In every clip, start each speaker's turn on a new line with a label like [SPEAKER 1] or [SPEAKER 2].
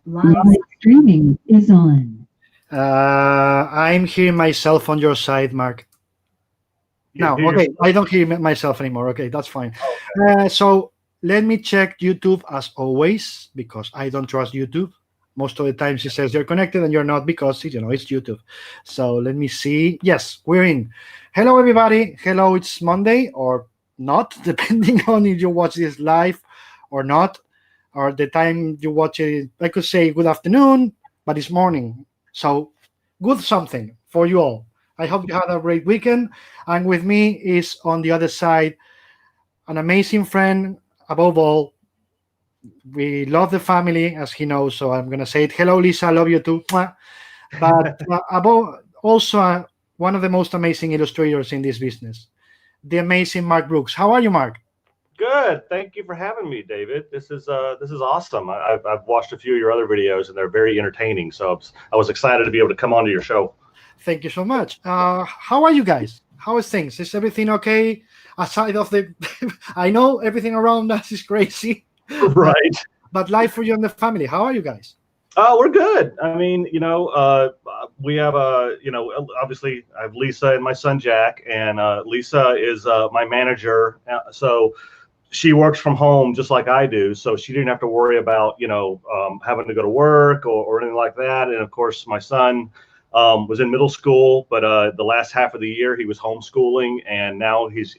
[SPEAKER 1] Live streaming is on.
[SPEAKER 2] I'm hearing myself on your side, Mark.
[SPEAKER 3] You
[SPEAKER 2] No,
[SPEAKER 3] hear
[SPEAKER 2] okay,
[SPEAKER 3] yourself?
[SPEAKER 2] I don't hear myself anymore. Okay, that's fine.
[SPEAKER 3] Okay.
[SPEAKER 2] So let me check YouTube as always because I don't trust YouTube. Most of the times it says you're connected and you're not because it's YouTube. So let me see. Yes, we're in. Hello, everybody. Hello, it's Monday or not, depending on if you watch this live or not, or the time you watch it. I could say good afternoon, but it's morning. So good something for you all. I hope you had a great weekend. And with me is on the other side an amazing friend. Above all, we love the family, as he knows. So I'm gonna say it. Hello, Lisa. I love you too. Mwah. But above also one of the most amazing illustrators in this business, the amazing Mark Brooks. How are you, Mark?
[SPEAKER 3] Good. Thank you for having me, David. This is awesome. I've watched a few of your other videos, and they're very entertaining. So I was excited to be able to come onto your show.
[SPEAKER 2] Thank you so much. How are you guys? How is things? Is everything okay? Aside of the, I know everything around us is crazy, but,
[SPEAKER 3] Right.
[SPEAKER 2] but life for you and the family. How are you guys?
[SPEAKER 3] We're good. I mean, we have obviously I have Lisa and my son Jack, and Lisa is my manager. So she works from home just like I do, so she didn't have to worry about having to go to work or anything like that. And of course, my son was in middle school, but the last half of the year he was homeschooling, and now he's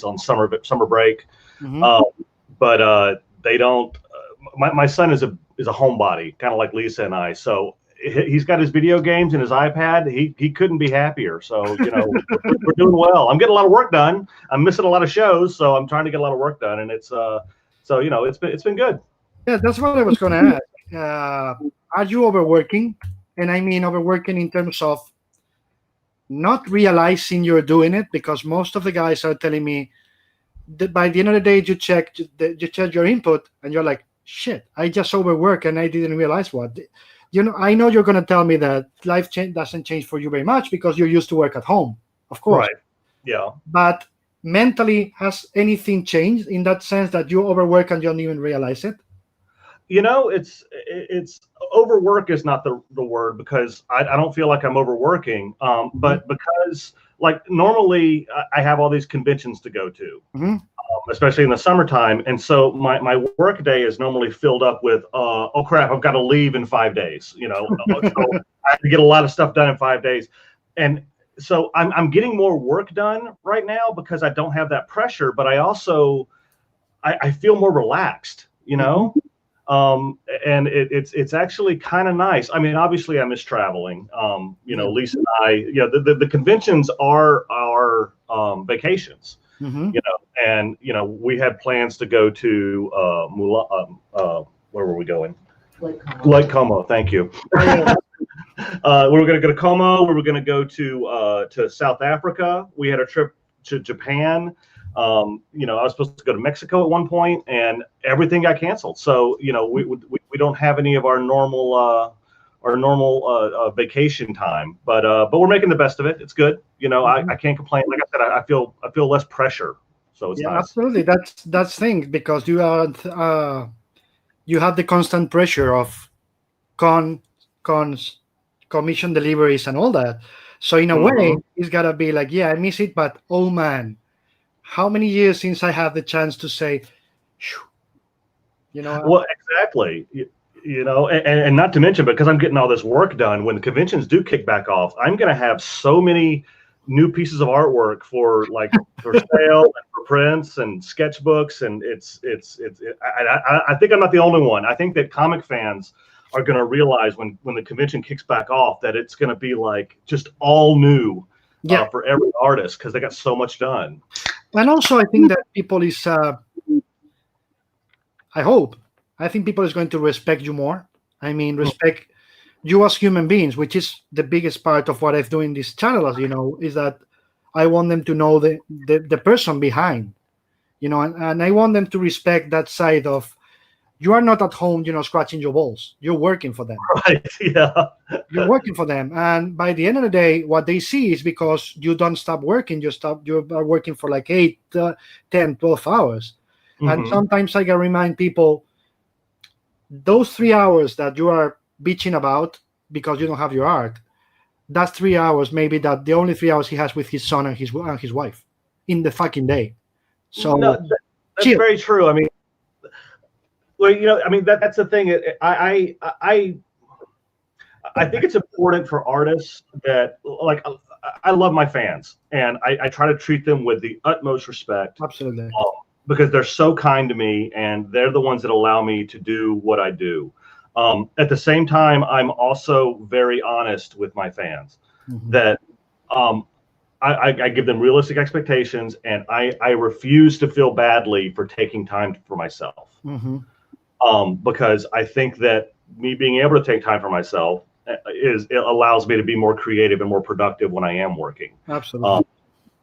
[SPEAKER 3] on summer break.
[SPEAKER 2] Mhm.
[SPEAKER 3] But they don't. My son is a homebody, kind of like Lisa and I. So he's got his video games and his iPad. He couldn't be happier. So we're doing well. I'm getting a lot of work done. I'm missing a lot of shows, so I'm trying to get a lot of work done, and it's been good.
[SPEAKER 2] Yeah, that's what I was going to ask. Are you overworking? And I mean overworking in terms of not realizing you're doing it, because most of the guys are telling me that by the end of the day, you check your input and you're like, shit, I just overwork and I didn't realize what. I know you're going to tell me that life doesn't change for you very much because you're used to work at home, of course.
[SPEAKER 3] Right. Yeah.
[SPEAKER 2] But mentally, has anything changed in that sense that you overwork and you don't even realize it?
[SPEAKER 3] It's overwork is not the word, because I don't feel like I'm overworking. But because like normally I have all these conventions to go to,
[SPEAKER 2] Mm-hmm.
[SPEAKER 3] especially in the summertime. And so my work day is normally filled up with, oh crap, I've got to leave in 5 days, so I have to get a lot of stuff done in 5 days. And so I'm getting more work done right now because I don't have that pressure, but I also, I feel more relaxed, and it's actually kind of nice. I mean, obviously I miss traveling. Lisa and I, the conventions are our vacations.
[SPEAKER 2] Mm-hmm.
[SPEAKER 3] And we had plans to go to where were we going? Lake Como. Thank you. We were going to go to Como. We were going to go to South Africa. We had a trip to Japan. I was supposed to go to Mexico at one point, and everything got canceled. So we don't have any of our normal vacation time, but we're making the best of it. It's good. I can't complain. Like I said, I feel less pressure, so it's nice.
[SPEAKER 2] Absolutely. That's thing, because you have the constant pressure of cons, commission deliveries and all that. So in a way, it's gotta be like, yeah, I miss it, but oh man, how many years since I had the chance to say,
[SPEAKER 3] Well, exactly. And not to mention, because I'm getting all this work done, when the conventions do kick back off, I'm going to have so many new pieces of artwork for sale and for prints and sketchbooks, and I think I'm not the only one. I think that comic fans are going to realize when the convention kicks back off that it's going to be like just all new for every artist, because they got so much done.
[SPEAKER 2] And also, I think that people is, I think people is going to respect you more. I mean, respect you as human beings, which is the biggest part of what I do in this channel, as you know, is that I want them to know the person behind, and I want them to respect that side of, you are not at home, scratching your balls. You're working for them.
[SPEAKER 3] Right, yeah.
[SPEAKER 2] You're working for them. And by the end of the day, what they see is because you don't stop working, you are working for like 8, 10, 12 hours. And sometimes I can remind people, those 3 hours that you are bitching about because you don't have your art, that's 3 hours maybe that the only 3 hours he has with his son and his wife in the fucking day.
[SPEAKER 3] No,
[SPEAKER 2] So
[SPEAKER 3] that's
[SPEAKER 2] chill.
[SPEAKER 3] very true. I mean, well, I mean that's the thing. I think it's important for artists that like I love my fans and I try to treat them with the utmost respect
[SPEAKER 2] Absolutely.
[SPEAKER 3] because they're so kind to me and they're the ones that allow me to do what I do. At the same time, I'm also very honest with my fans that um, I give them realistic expectations and I refuse to feel badly for taking time for myself. Because I think that me being able to take time for myself it allows me to be more creative and more productive when I am working.
[SPEAKER 2] Absolutely.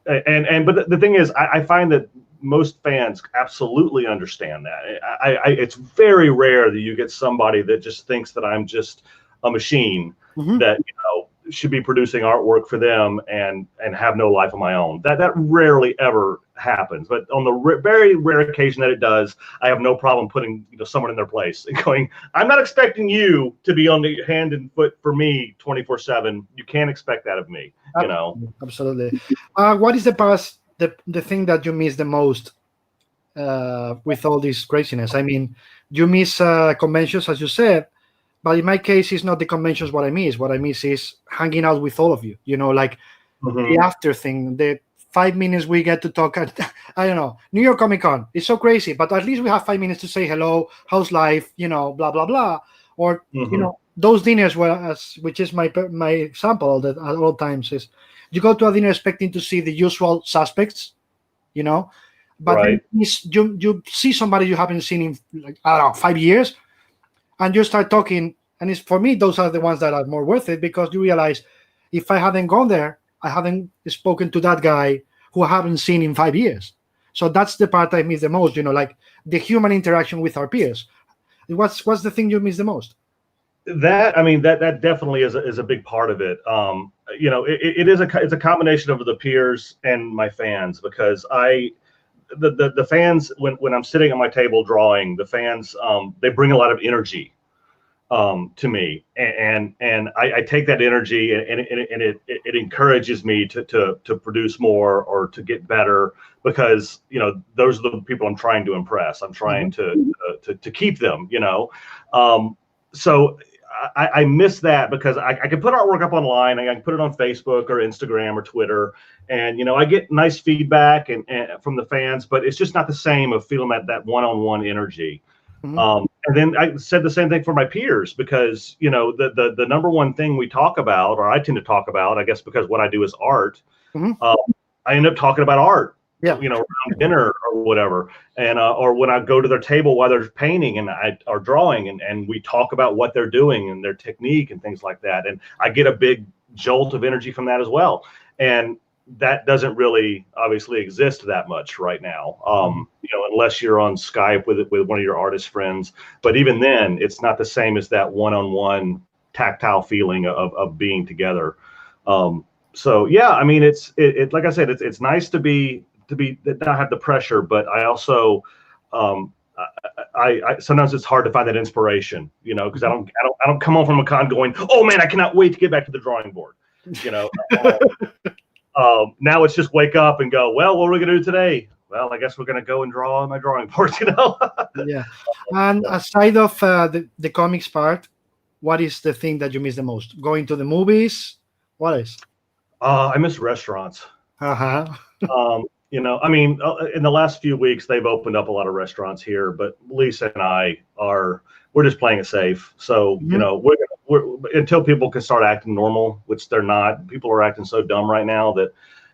[SPEAKER 3] But the thing is, I find that most fans absolutely understand that. It's very rare that you get somebody that just thinks that I'm just a machine that should be producing artwork for them and have no life of my own. That rarely ever happens. But on the very rare occasion that it does, I have no problem putting someone in their place and going, I'm not expecting you to be on the hand and foot for me 24/7. You can't expect that of me.
[SPEAKER 2] Absolutely. What is the thing that you miss the most with all this craziness? I mean, you miss conventions, as you said, but in my case, it's not the conventions what I miss. What I miss is hanging out with all of you. Like the after thing, the 5 minutes we get to talk. I don't know, New York Comic Con. It's so crazy, but at least we have 5 minutes to say hello, how's life, blah blah blah, or those dinners which is my example that at all times is you go to a dinner expecting to see the usual suspects, but
[SPEAKER 3] right.
[SPEAKER 2] then you see somebody you haven't seen in like, I don't know, 5 years, and you start talking, and it's for me those are the ones that are more worth it because you realize if I hadn't gone there, I haven't spoken to that guy who I haven't seen in 5 years. So that's the part I miss the most, like the human interaction with our peers. What's the thing you miss the most?
[SPEAKER 3] That definitely is a big part of it. It's a combination of the peers and my fans because the fans when I'm sitting at my table drawing, the fans they bring a lot of energy to me, and I take that energy and it encourages me to produce more or to get better because those are the people I'm trying to impress. I'm trying to keep them. So I miss that because I can put artwork up online. I can put it on Facebook or Instagram or Twitter, and I get nice feedback and from the fans, but it's just not the same of feeling that one-on-one energy. And then I said the same thing for my peers because the number one thing we talk about, or I tend to talk about, I guess because what I do is art. I end up talking about art. Around dinner or whatever, and or when I go to their table while they're painting and or drawing, and we talk about what they're doing and their technique and things like that, and I get a big jolt of energy from that as well, and that doesn't really obviously exist that much right now, unless you're on Skype with one of your artist friends, but even then, it's not the same as that one-on-one tactile feeling of being together. So yeah, I mean, it's like I said, it's nice to not have the pressure, but I also I sometimes it's hard to find that inspiration, because I don't come home from a con going, oh man, I cannot wait to get back to the drawing board. Now it's just wake up and go, well, what are we gonna do today? Well, I guess we're gonna go and draw on my drawing board,
[SPEAKER 2] Yeah. And aside of the comics part, what is the thing that you miss the most? Going to the movies? What is?
[SPEAKER 3] I miss restaurants. In the last few weeks, they've opened up a lot of restaurants here, but Lisa and we're just playing it safe. So, we're until people can start acting normal, which they're not. People are acting so dumb right now that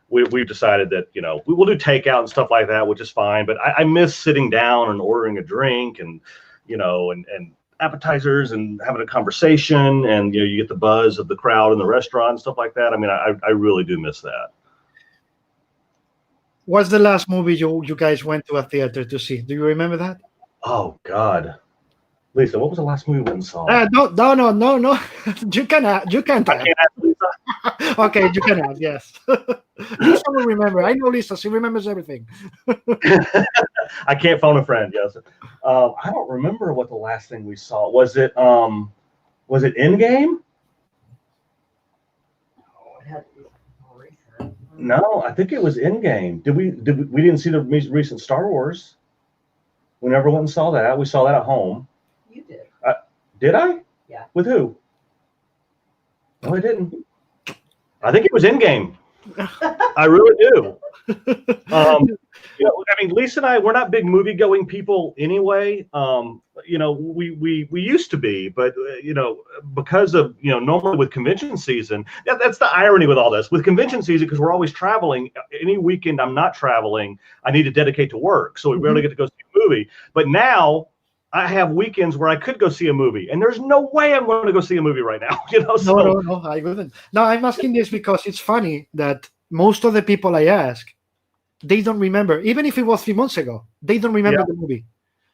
[SPEAKER 3] we've decided that, we will do takeout and stuff like that, which is fine. But I miss sitting down and ordering a drink and appetizers and having a conversation and, you get the buzz of the crowd in the restaurant and stuff like that. I mean, I really do miss that.
[SPEAKER 2] What's the last movie you guys went to a theater to see? Do you remember that?
[SPEAKER 3] Oh God, Lisa, what was the last movie we went and saw?
[SPEAKER 2] No. You can
[SPEAKER 3] I can't ask Lisa.
[SPEAKER 2] Okay, you can ask. Yes. Lisa will remember. I know Lisa. She remembers everything.
[SPEAKER 3] I can't phone a friend. Yes. I don't remember what the last thing we saw was. Was it Endgame?
[SPEAKER 4] It had to be more recent.
[SPEAKER 3] No, I think it was Endgame. We didn't see the recent Star Wars. We never went and saw that. We saw that at home.
[SPEAKER 4] You did.
[SPEAKER 3] Did I?
[SPEAKER 4] Yeah.
[SPEAKER 3] With who? No, I didn't. I think it was Endgame. I really do. I mean, Lisa and I, we're not big movie going people anyway. We used to be, but because of normally with convention season, that's the irony with all this. With convention season, because we're always traveling. Any weekend I'm not traveling, I need to dedicate to work, so we rarely get to go see a movie. But now I have weekends where I could go see a movie, and there's no way I'm going to go see a movie right now. So.
[SPEAKER 2] No, I wouldn't. No, I'm asking this because it's funny that most of the people I ask, they don't remember, even if it was 3 months ago, they don't remember the movie.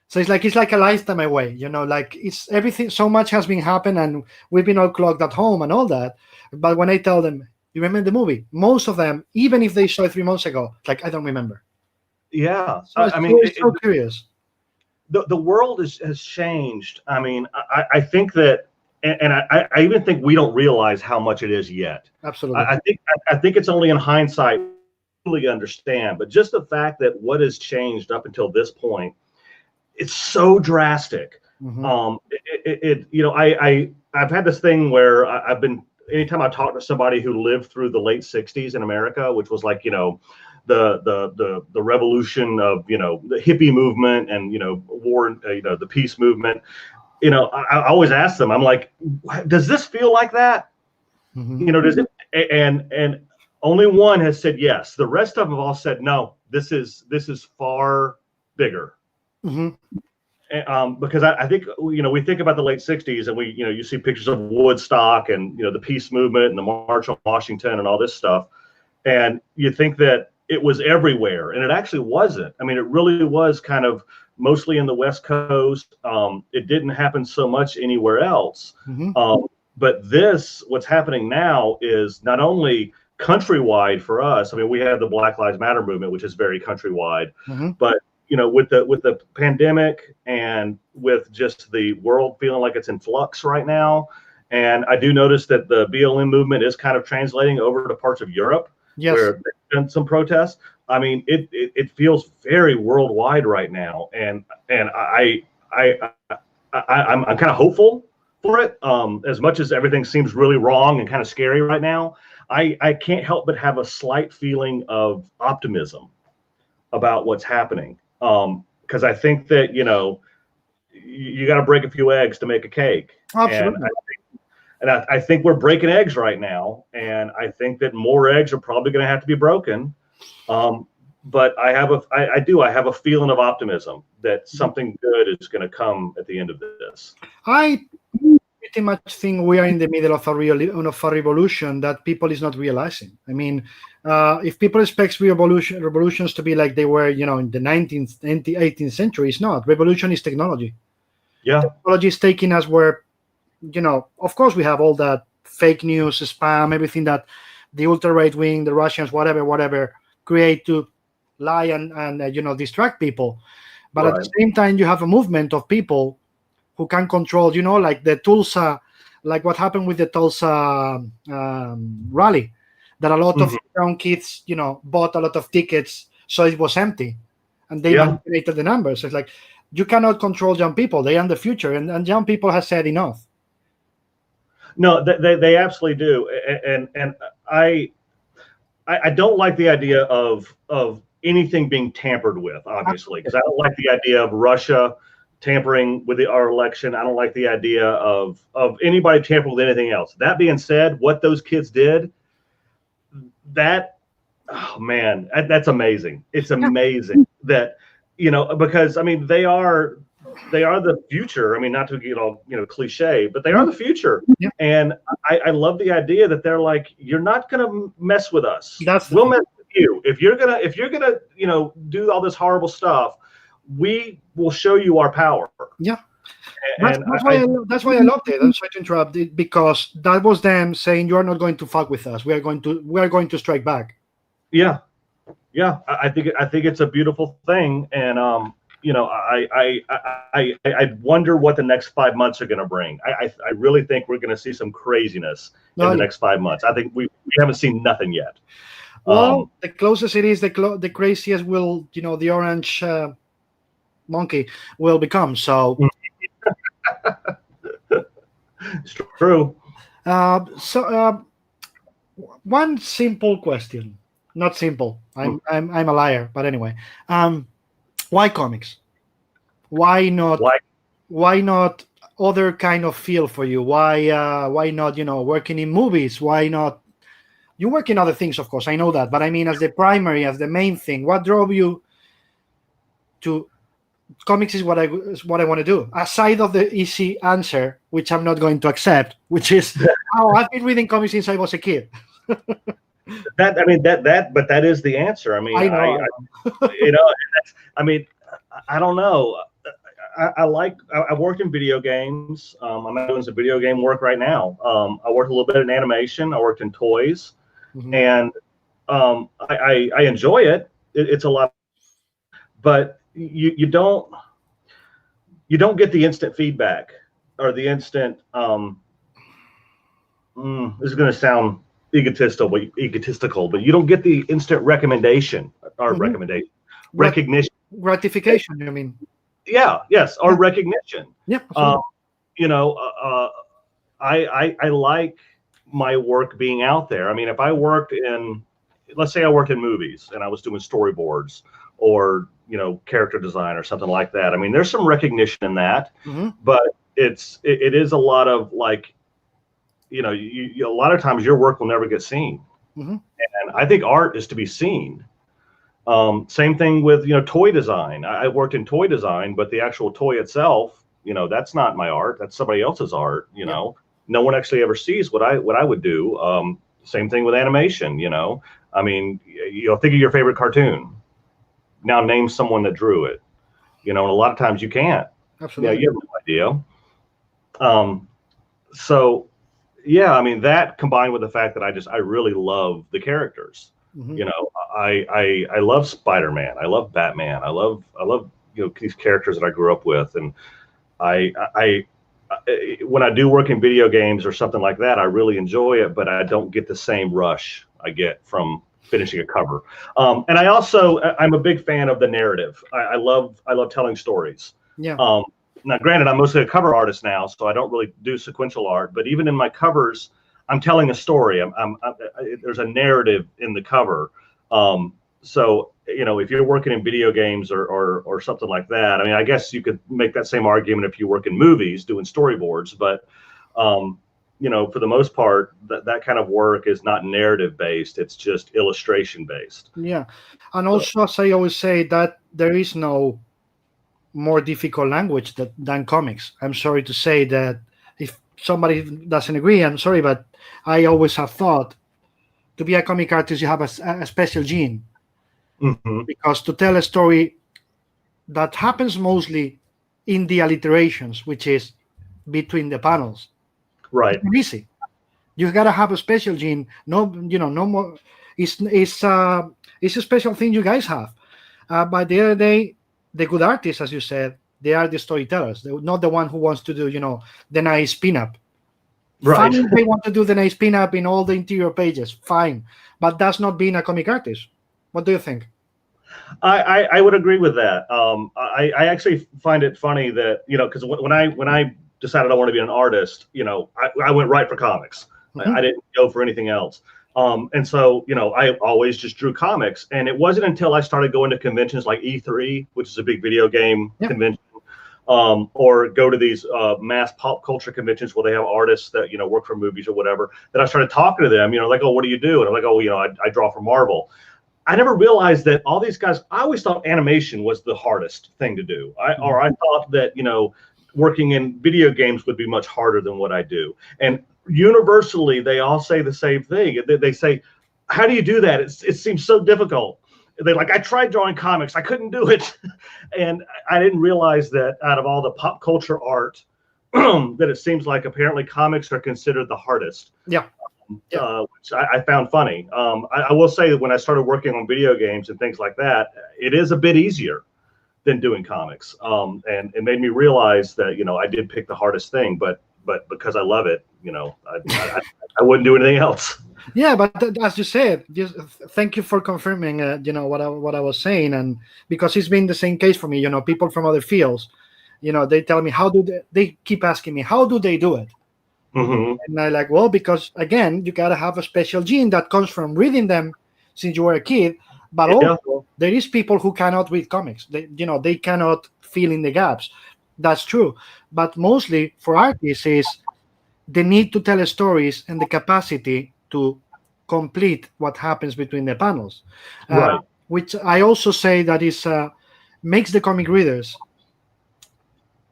[SPEAKER 2] So it's like a lifetime away, like it's everything. So much has been happened, and we've been all clogged at home and all that. But when I tell them, you remember the movie? Most of them, even if they saw it 3 months ago, like I don't remember.
[SPEAKER 3] Yeah,
[SPEAKER 2] So it's so curious.
[SPEAKER 3] The world has changed. I mean, I think that, and I even think we don't realize how much it is yet.
[SPEAKER 2] Absolutely.
[SPEAKER 3] I think it's only in hindsight we really understand. But just the fact that what has changed up until this point, it's so drastic.
[SPEAKER 2] Mm-hmm.
[SPEAKER 3] I've had this thing where I've been, anytime I talk to somebody who lived through the late '60s in America, which was like the revolution of the hippie movement and war, the peace movement. I always ask them, I'm like, does this feel like that?
[SPEAKER 2] Mm-hmm.
[SPEAKER 3] Does it? And only one has said yes. The rest of them have all said no. This is far bigger.
[SPEAKER 2] Mm-hmm.
[SPEAKER 3] Because I think we think about the late '60s, and you see pictures of Woodstock and the peace movement and the March on Washington and all this stuff, and you think that it was everywhere, and it actually wasn't. I mean, it really was kind of mostly in the West Coast. It didn't happen so much anywhere else.
[SPEAKER 2] Mm-hmm.
[SPEAKER 3] But what's happening now is not only countrywide for us. I mean, we have the Black Lives Matter movement, which is very countrywide,
[SPEAKER 2] Mm-hmm.
[SPEAKER 3] but with the pandemic and with just the world feeling like it's in flux right now, and I do notice that the BLM movement is kind of translating over to parts of Europe.
[SPEAKER 2] Yes.
[SPEAKER 3] Where there's been some protests. I mean, it feels very worldwide right now, and I'm kind of hopeful for it. As much as everything seems really wrong and kind of scary right now, I can't help but have a slight feeling of optimism about what's happening. Because I think that you got to break a few eggs to make a cake.
[SPEAKER 2] Absolutely.
[SPEAKER 3] And I think we're breaking eggs right now, and I think that more eggs are probably going to have to be broken. But I have a feeling of optimism that something good is going to come at the end of this.
[SPEAKER 2] I pretty much think we are in the middle of a revolution that people is not realizing. I mean, if people expect revolutions to be like they were, in the 19th and the 18th century, it's not. Revolution is technology.
[SPEAKER 3] Yeah,
[SPEAKER 2] technology is taking us where. Of course, we have all that fake news, spam, everything that the ultra right wing, the Russians, whatever, create to lie and distract people. But
[SPEAKER 3] right.
[SPEAKER 2] At the same time, you have a movement of people who can control, like the Tulsa, like what happened with the Tulsa rally, that a lot of young kids, bought a lot of tickets, so it was empty, and they manipulated the numbers. It's like you cannot control young people; they are the future, and young people have said enough.
[SPEAKER 3] No, they absolutely do, and I don't like the idea of anything being tampered with, obviously, because I don't like the idea of Russia tampering with our election. I don't like the idea of anybody tampering with anything else. That being said, what those kids did, oh man, that's amazing. It's amazing that because I mean they are the future. I mean, not to get all cliche, but they are the future.
[SPEAKER 2] Yeah.
[SPEAKER 3] And I love the idea that they're like, you're not gonna mess with us.
[SPEAKER 2] We'll
[SPEAKER 3] mess with you. If you're gonna do all this horrible stuff, we will show you our power.
[SPEAKER 2] Yeah.
[SPEAKER 3] And
[SPEAKER 2] that's why I loved it. I'm sorry to interrupt it, because that was them saying you are not going to fuck with us. We are going to strike back.
[SPEAKER 3] Yeah. Yeah, I think it's a beautiful thing, and you know, I wonder what the next 5 months are going to bring. I really think we're going to see some craziness in
[SPEAKER 2] No,
[SPEAKER 3] the
[SPEAKER 2] yeah.
[SPEAKER 3] next 5 months. I think we haven't seen nothing yet.
[SPEAKER 2] Well, the closest it is, the craziest will, the orange monkey will become. So,
[SPEAKER 3] It's true.
[SPEAKER 2] uh, so uh, one simple question, not simple. I'm a liar, but anyway, um, why comics? Why not?
[SPEAKER 3] Like,
[SPEAKER 2] Why not other kind of field for you? Why not, working in movies? Why not? You work in other things, of course. I know that, but I mean, as the primary, as the main thing, what drove you to comics? Is what I want to do. Aside of the easy answer, which I'm not going to accept, which is, oh, I've been reading comics since I was a kid.
[SPEAKER 3] that I mean but that is the answer. I mean,
[SPEAKER 2] I know.
[SPEAKER 3] you know, that's, I mean, I don't know. I worked in video games. I'm doing some video game work right now. I worked a little bit in animation. I worked in toys,
[SPEAKER 2] Mhm.
[SPEAKER 3] and I enjoy it. It's a lot, but you don't get the instant feedback or the instant. This is going to sound egotistical, but you don't get the instant recommendation or
[SPEAKER 2] Mhm. Grat-
[SPEAKER 3] recognition.
[SPEAKER 2] Gratification, you mean?
[SPEAKER 3] Yeah, yes, or
[SPEAKER 2] Yeah.
[SPEAKER 3] recognition.
[SPEAKER 2] Yeah.
[SPEAKER 3] Um,
[SPEAKER 2] Absolutely.
[SPEAKER 3] you know, I like my work being out there. I mean, if I worked in, let's say I worked in movies and I was doing storyboards or, character design or something like that. I mean, there's some recognition in that,
[SPEAKER 2] Mhm.
[SPEAKER 3] but it is a lot of like, a lot of times your work will never get seen.
[SPEAKER 2] Mhm.
[SPEAKER 3] And I think art is to be seen. Same thing with, toy design. I worked in toy design, but the actual toy itself, that's not my art. That's somebody else's art.
[SPEAKER 2] Yeah.
[SPEAKER 3] No one actually ever sees what I would do. Same thing with animation. I mean, think of your favorite cartoon. Now name someone that drew it. And a lot of times you can't. Yeah,
[SPEAKER 2] Absolutely.
[SPEAKER 3] you have no idea. Um, so yeah, I mean that combined with the fact that I really love the characters.
[SPEAKER 2] Mhm.
[SPEAKER 3] I love Spider-Man. I love Batman. I love these characters that I grew up with, and I when I do work in video games or something like that, I really enjoy it, but I don't get the same rush I get from finishing a cover. And I'm a big fan of the narrative. I love telling stories.
[SPEAKER 2] Yeah.
[SPEAKER 3] Um, Now, granted, I'm mostly a cover artist now, so I don't really do sequential art. But even in my covers, I'm telling a story. There's a narrative in the cover. So if you're working in video games or something like that, I mean, I guess you could make that same argument if you work in movies doing storyboards. But for the most part, that kind of work is not narrative based. It's just illustration based.
[SPEAKER 2] Yeah. And
[SPEAKER 3] So,
[SPEAKER 2] also, as I always say, that there is no more difficult language than comics. I'm sorry to say that if somebody doesn't agree, I'm sorry, but I always have thought to be a comic artist, you have a special gene,
[SPEAKER 3] mhm,
[SPEAKER 2] because to tell a story that happens mostly in the alliterations, which is between the panels, it's
[SPEAKER 3] right.
[SPEAKER 2] not easy. You gotta have a special gene. No, no more. It's a special thing you guys have. But the other day, the good artists, as you said, they are the storytellers. They're not the one who wants to do, the nice pinup.
[SPEAKER 3] Right.
[SPEAKER 2] Fine, if they want to do the nice pinup in all the interior pages, fine. But that's not being a comic artist. What do you think?
[SPEAKER 3] I would agree with that. I actually find it funny that because when I decided I wanted to be an artist, I went right for comics.
[SPEAKER 2] Mhm.
[SPEAKER 3] I didn't go for anything else. And so I always just drew comics, and it wasn't until I started going to conventions like E3, which is a big video game
[SPEAKER 2] Yeah.
[SPEAKER 3] convention, or go to these mass pop culture conventions where they have artists that work for movies or whatever, that I started talking to them. Like, oh, what do you do? And I'm like, oh, I draw for Marvel. I never realized that all these guys, I always thought animation was the hardest thing to do. I thought that, working in video games would be much harder than what I do. And universally, they all say the same thing. They say, how do you do that? It seems so difficult. They're like, I tried drawing comics. I couldn't do it. And I didn't realize that out of all the pop culture art, that it seems like apparently comics are considered the hardest.
[SPEAKER 2] Yeah.
[SPEAKER 3] which I found funny. I will say that when I started working on video games and things like that, it is a bit easier than doing comics. And it made me realize that, I did pick the hardest thing, but because I love it, I wouldn't do anything else.
[SPEAKER 2] Yeah, but as you said, just thank you for confirming, what I was saying, and because it's been the same case for me. People from other fields, they tell me how do they keep asking me how do they do it, and I like, well, because again, you gotta have a special gene that comes from reading them since you were a kid, but also there is people who cannot read comics. They cannot fill in the gaps. That's true, but mostly for artists is the need to tell stories and the capacity to complete what happens between the panels,
[SPEAKER 3] Right.
[SPEAKER 2] which I also say that is makes the comic readers,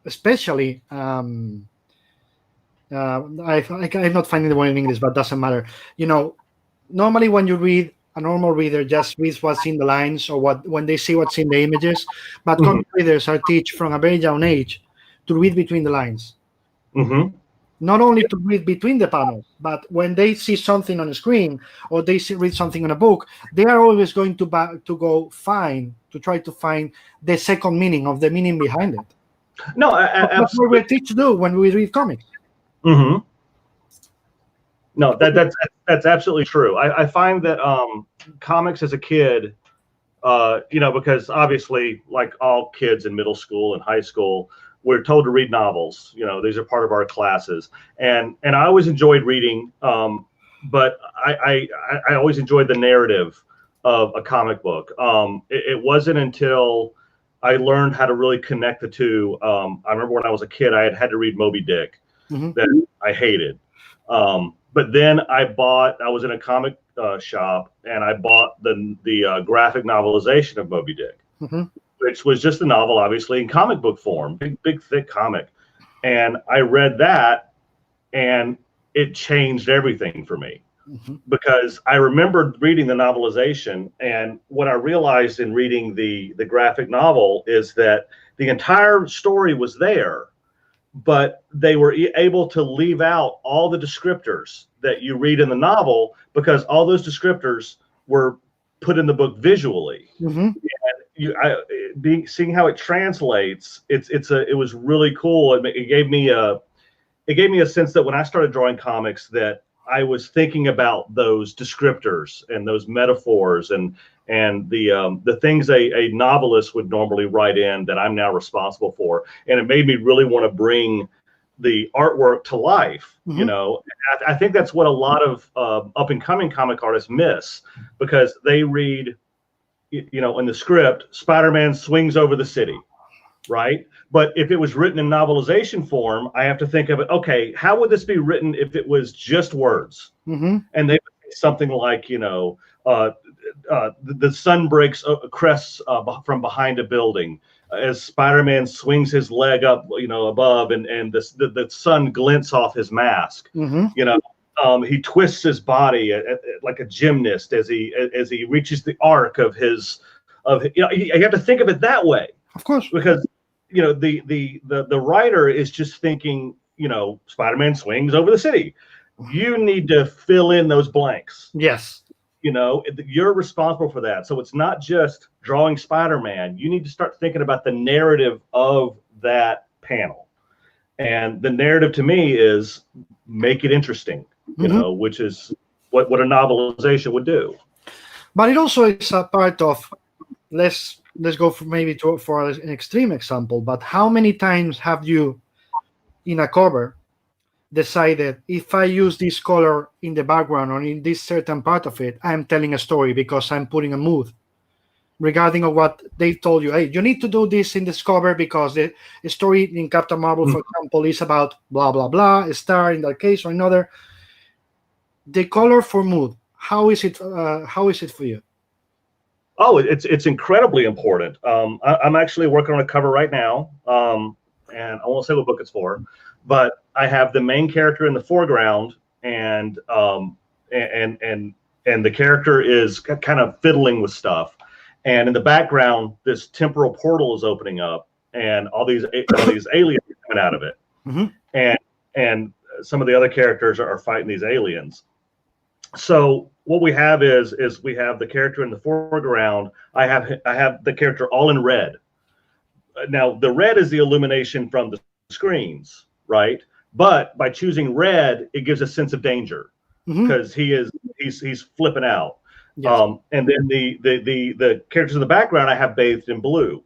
[SPEAKER 2] especially I'm not finding the word in English, but doesn't matter. Normally when you read, a normal reader just reads what's in the lines or when they see what's in the images, but comic readers are taught from a very young age to read between the lines. Not only to read between the panels, but when they see something on the screen or they read something in a book, they are always going to try to find the second meaning of the meaning behind it.
[SPEAKER 3] No,
[SPEAKER 2] that's what we're taught to do when we read comics.
[SPEAKER 3] No, that's absolutely true. I find that comics as a kid, because obviously, like all kids in middle school and high school, we're told to read novels. These are part of our classes, and I always enjoyed reading, but I always enjoyed the narrative of a comic book. It wasn't until I learned how to really connect the two. I remember when I was a kid, I had to read Moby Dick, that I hated. But then I was in a comic shop, and I bought the graphic novelization of Moby Dick, which was just a novel, obviously, in comic book form, big, thick comic. And I read that, and it changed everything for me, because I remembered reading the novelization, and what I realized in reading the graphic novel is that the entire story was there, but they were able to leave out all the descriptors that you read in the novel, because all those descriptors were put in the book visually. And seeing how it translates, it was really cool. It gave me a sense that when I started drawing comics, that I was thinking about those descriptors and those metaphors and the things a novelist would normally write in that I'm now responsible for. And it made me really want to bring the artwork to life. I think that's what a lot of up and coming comic artists miss, because they read, in the script, Spider-Man swings over the city, right? But if it was written in novelization form, I have to think of it, okay, how would this be written if it was just words? And they would say something like, the sun crests from behind a building as Spider-Man swings his leg up, above, and the sun glints off his mask. He twists his body like a gymnast as he reaches the arc of his. You have to think of it that way,
[SPEAKER 2] of course,
[SPEAKER 3] because the writer is just thinking, Spider-Man swings over the city. You need to fill in those blanks.
[SPEAKER 2] Yes.
[SPEAKER 3] You're responsible for that. So it's not just drawing Spider-Man. You need to start thinking about the narrative of that panel. And the narrative to me is make it interesting, which is what a novelization would do.
[SPEAKER 2] But it also is a part of, let's go for an extreme example, but how many times have you, in a cover, decided, if I use this color in the background or in this certain part of it, I'm telling a story because I'm putting a mood regarding of what they told you. Hey, you need to do this in this cover because the story in Captain Marvel, for example, is about blah, blah, blah, a star in that case or another. The color for mood, how is it for you?
[SPEAKER 3] Oh, it's incredibly important. I'm actually working on a cover right now, and I won't say what book it's for, but I have the main character in the foreground, and the character is kind of fiddling with stuff, and in the background, this temporal portal is opening up, and all these aliens are coming out of it, and some of the other characters are fighting these aliens, So what we have is we have the character in the foreground. I have the character all in red. Now the red is the illumination from the screens, right? But by choosing red, it gives a sense of danger because he's flipping out.
[SPEAKER 2] Yes.
[SPEAKER 3] And then the characters in the background I have bathed in blue.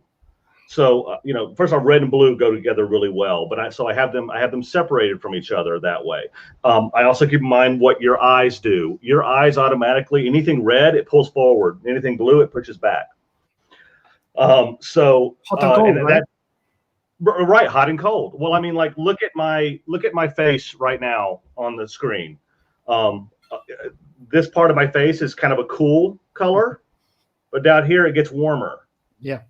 [SPEAKER 3] So first off, red and blue go together really well, but I have them separated from each other that way. I also keep in mind what your eyes do. Your eyes automatically, anything red, it pulls forward. Anything blue, it pushes back. So
[SPEAKER 2] hot and cold, right?
[SPEAKER 3] Right, hot and cold. Well, I mean, like look at my face right now on the screen. This part of my face is kind of a cool color, but down here it gets warmer.
[SPEAKER 2] Yeah.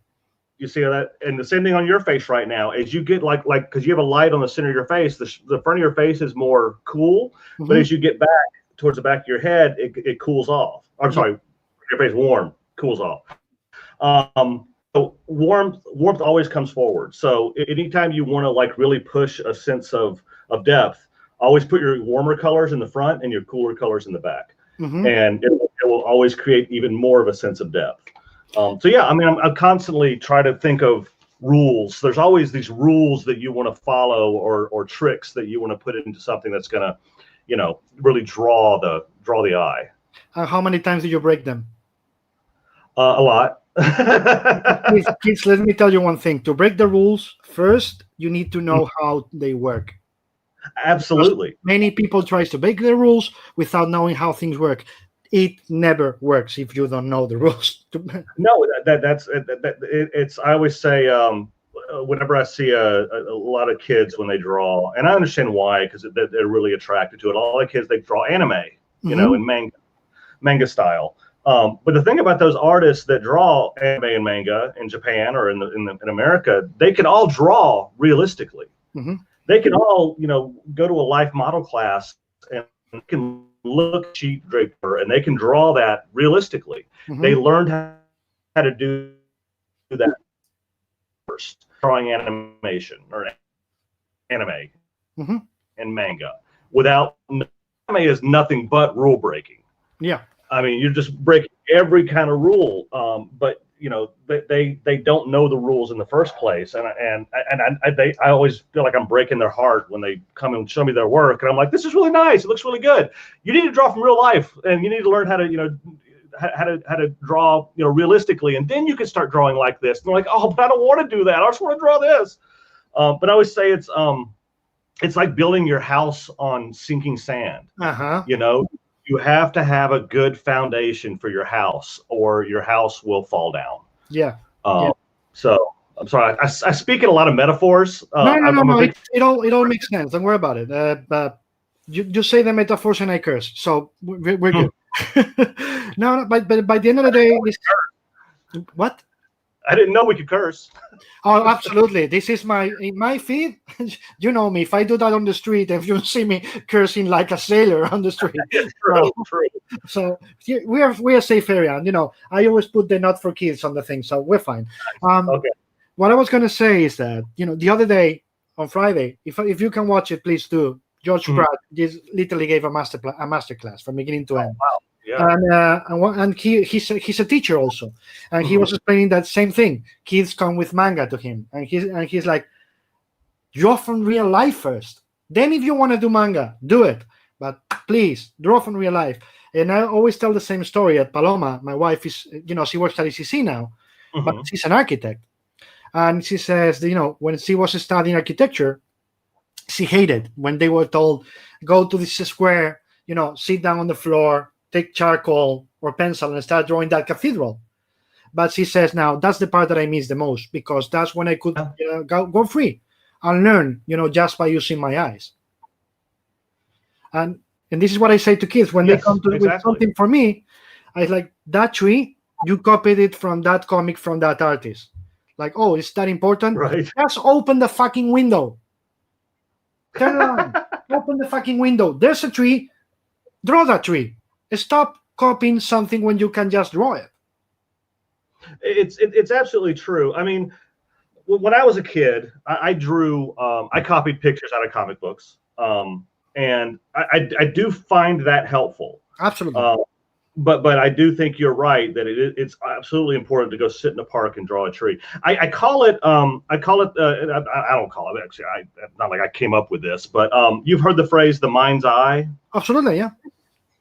[SPEAKER 3] You see that? And the same thing on your face right now. As you get like because you have a light on the center of your face, the front of your face is more cool. But as you get back towards the back of your head, it cools off. I'm sorry, your face warm, cools off. So warmth always comes forward. So anytime you want to like really push a sense of depth, always put your warmer colors in the front and your cooler colors in the back. And it will always create even more of a sense of depth. So yeah, I mean, I'm constantly trying to think of rules. There's always these rules that you want to follow or tricks that you want to put into something that's going to, really draw the eye.
[SPEAKER 2] How many times did you break them?
[SPEAKER 3] A lot.
[SPEAKER 2] Kids, let me tell you one thing. To break the rules, first, you need to know how they work.
[SPEAKER 3] Absolutely.
[SPEAKER 2] Because many people try to break the rules without knowing how things work. It never works if you don't know the rules.
[SPEAKER 3] No, it's. I always say, whenever I see a lot of kids when they draw, and I understand why, because they're really attracted to it. A lot of kids, they draw anime, in manga style. But the thing about those artists that draw anime and manga in Japan or in America, they can all draw realistically. They can all, go to a life model class and can look sheet draper and they can draw that realistically. They learned how to do that first, drawing animation or anime and manga. Without anime is nothing but rule breaking. Yeah. I mean, you're just breaking every kind of rule, but they don't know the rules in the first place, and I always feel like I'm breaking their heart when they come and show me their work, and I'm like, this is really nice, it looks really good. You need to draw from real life, and you need to learn how to how to draw realistically, and then you can start drawing like this. And they're like, oh, but I don't want to do that. I just want to draw this. But I always say it's like building your house on sinking sand. You have to have a good foundation for your house, or your house will fall down. Yeah. So I'm sorry, I speak in a lot of metaphors.
[SPEAKER 2] No. It all makes sense. Don't worry about it. But you say the metaphors and I curse, so we're good. No, but by the end of the day, what?
[SPEAKER 3] I didn't know we could curse.
[SPEAKER 2] Oh, absolutely. This is my feed. You know me. If I do that on the street, if you see me cursing like a sailor on the street.
[SPEAKER 3] True.
[SPEAKER 2] So we are a safe area. And, I always put the not for kids on the thing, so we're fine. Okay. What I was going to say is that, the other day on Friday, if you can watch it, please do. George Pratt just literally gave a master class from beginning to end.
[SPEAKER 3] Wow. Yeah.
[SPEAKER 2] And he's a teacher also, and he was explaining that same thing. Kids come with manga to him, and he's like, draw from real life first. Then if you want to do manga, do it, but please draw from real life. And I always tell the same story. At Paloma, my wife is, she works at ECC now, but she's an architect, and she says, when she was studying architecture, she hated when they were told, go to this square, sit down on the floor, take charcoal or pencil and start drawing that cathedral. But she says now that's the part that I miss the most, because that's when I could go free and learn, just by using my eyes. And this is what I say to kids when they come to with something for me. I like, that tree, you copied it from that comic from that artist. Like, oh, is that important?
[SPEAKER 3] Right.
[SPEAKER 2] Just open the fucking window. Turn around. Open the fucking window. There's a tree. Draw that tree. Stop copying something when you can just draw it.
[SPEAKER 3] It's absolutely true. I mean, when I was a kid, I drew. I copied pictures out of comic books, and I do find that helpful.
[SPEAKER 2] Absolutely.
[SPEAKER 3] But I do think you're right that it's absolutely important to go sit in a park and draw a tree. I call it I don't call it actually. Not like I came up with this, but you've heard the phrase the mind's eye.
[SPEAKER 2] Absolutely, yeah.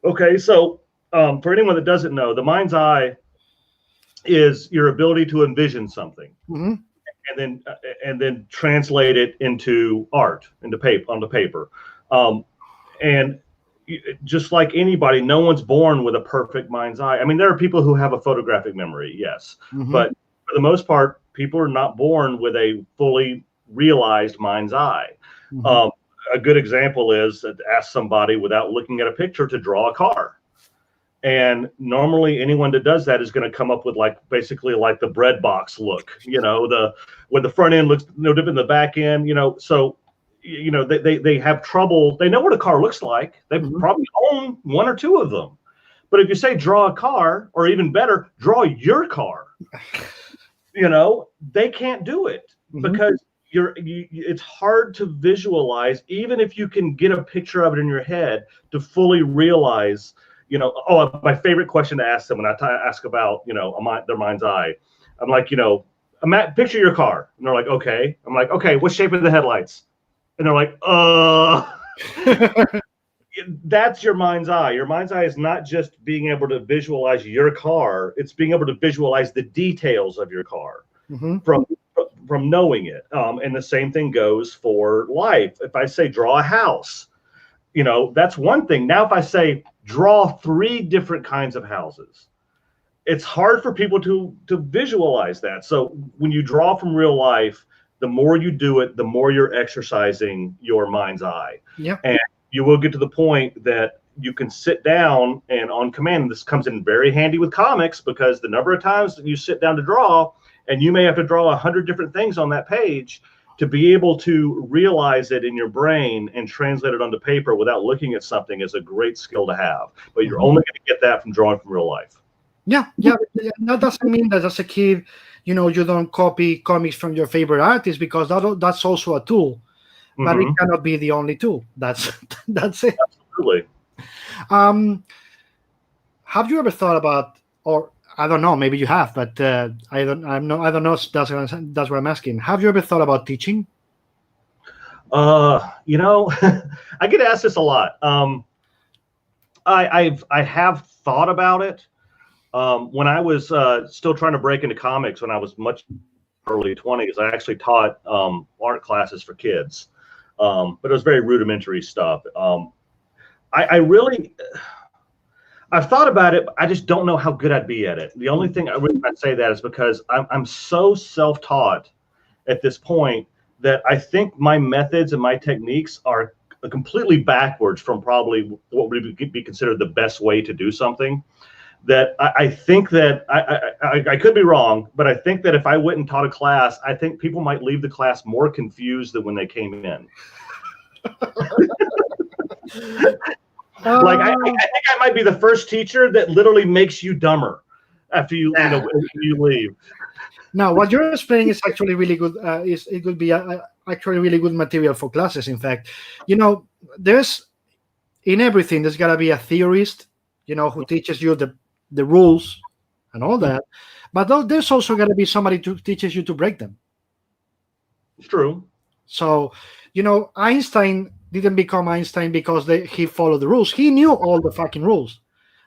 [SPEAKER 3] Okay, so for anyone that doesn't know, the mind's eye is your ability to envision something
[SPEAKER 2] Hmm.
[SPEAKER 3] and then translate it into art, into paper, onto paper. And just like anybody, no one's born with a perfect mind's eye. I mean, there are people who have a photographic memory, yes,
[SPEAKER 2] Hmm.
[SPEAKER 3] but for the most part, people are not born with a fully realized mind's eye.
[SPEAKER 2] Hmm.
[SPEAKER 3] A good example is to ask somebody without looking at a picture to draw a car. And normally anyone that does that is going to come up with basically like the bread box look, where the front end looks no different than the back end, so they have trouble. They know what a car looks like. They
[SPEAKER 2] Mhm.
[SPEAKER 3] probably own one or two of them. But if you say draw a car, or even better, draw your car, they can't do it
[SPEAKER 2] Mhm.
[SPEAKER 3] because it's hard to visualize, even if you can get a picture of it in your head to fully realize, my favorite question to ask them when I ask about, their mind's eye. I'm like, picture your car. And they're like, okay. I'm like, okay, what shape are the headlights? And they're like, that's your mind's eye. Your mind's eye is not just being able to visualize your car. It's being able to visualize the details of your car
[SPEAKER 2] Mhm.
[SPEAKER 3] from knowing it. And the same thing goes for life. If I say draw a house, that's one thing. Now, if I say draw 3 different kinds of houses, it's hard for people to visualize that. So when you draw from real life, the more you do it, the more you're exercising your mind's eye.
[SPEAKER 2] Yeah.
[SPEAKER 3] And you will get to the point that you can sit down and on command. This comes in very handy with comics, because the number of times that you sit down to draw, and you may have to draw 100 different things on that page, to be able to realize it in your brain and translate it onto paper without looking at something is a great skill to have. But you're only going to get that from drawing from real life.
[SPEAKER 2] Yeah. That doesn't mean that as a kid, you don't copy comics from your favorite artist, because that's also a tool, but it cannot be the only tool. That's it.
[SPEAKER 3] Absolutely.
[SPEAKER 2] Have you ever thought about, or I don't know, maybe you have, but I don't know. That's what I'm asking. Have you ever thought about teaching?
[SPEAKER 3] I get asked this a lot. I have thought about it. When I was still trying to break into comics, when I was much early 20s, I actually taught art classes for kids, but it was very rudimentary stuff. I've thought about it, but I just don't know how good I'd be at it. The only thing I'd say that is because I'm so self-taught at this point that I think my methods and my techniques are completely backwards from probably what would be considered the best way to do something. That I think that I could be wrong, but I think that if I went and taught a class, I think people might leave the class more confused than when they came in. I think I might be the first teacher that literally makes you dumber after you leave.
[SPEAKER 2] Now, what you're explaining is actually really good. It could be actually really good material for classes. In fact, there's in everything there's gotta be a theorist, who teaches you the rules and all that, but there's also gotta be somebody to teaches you to break them.
[SPEAKER 3] It's true.
[SPEAKER 2] So, Einstein didn't become Einstein because he followed the rules. He knew all the fucking rules,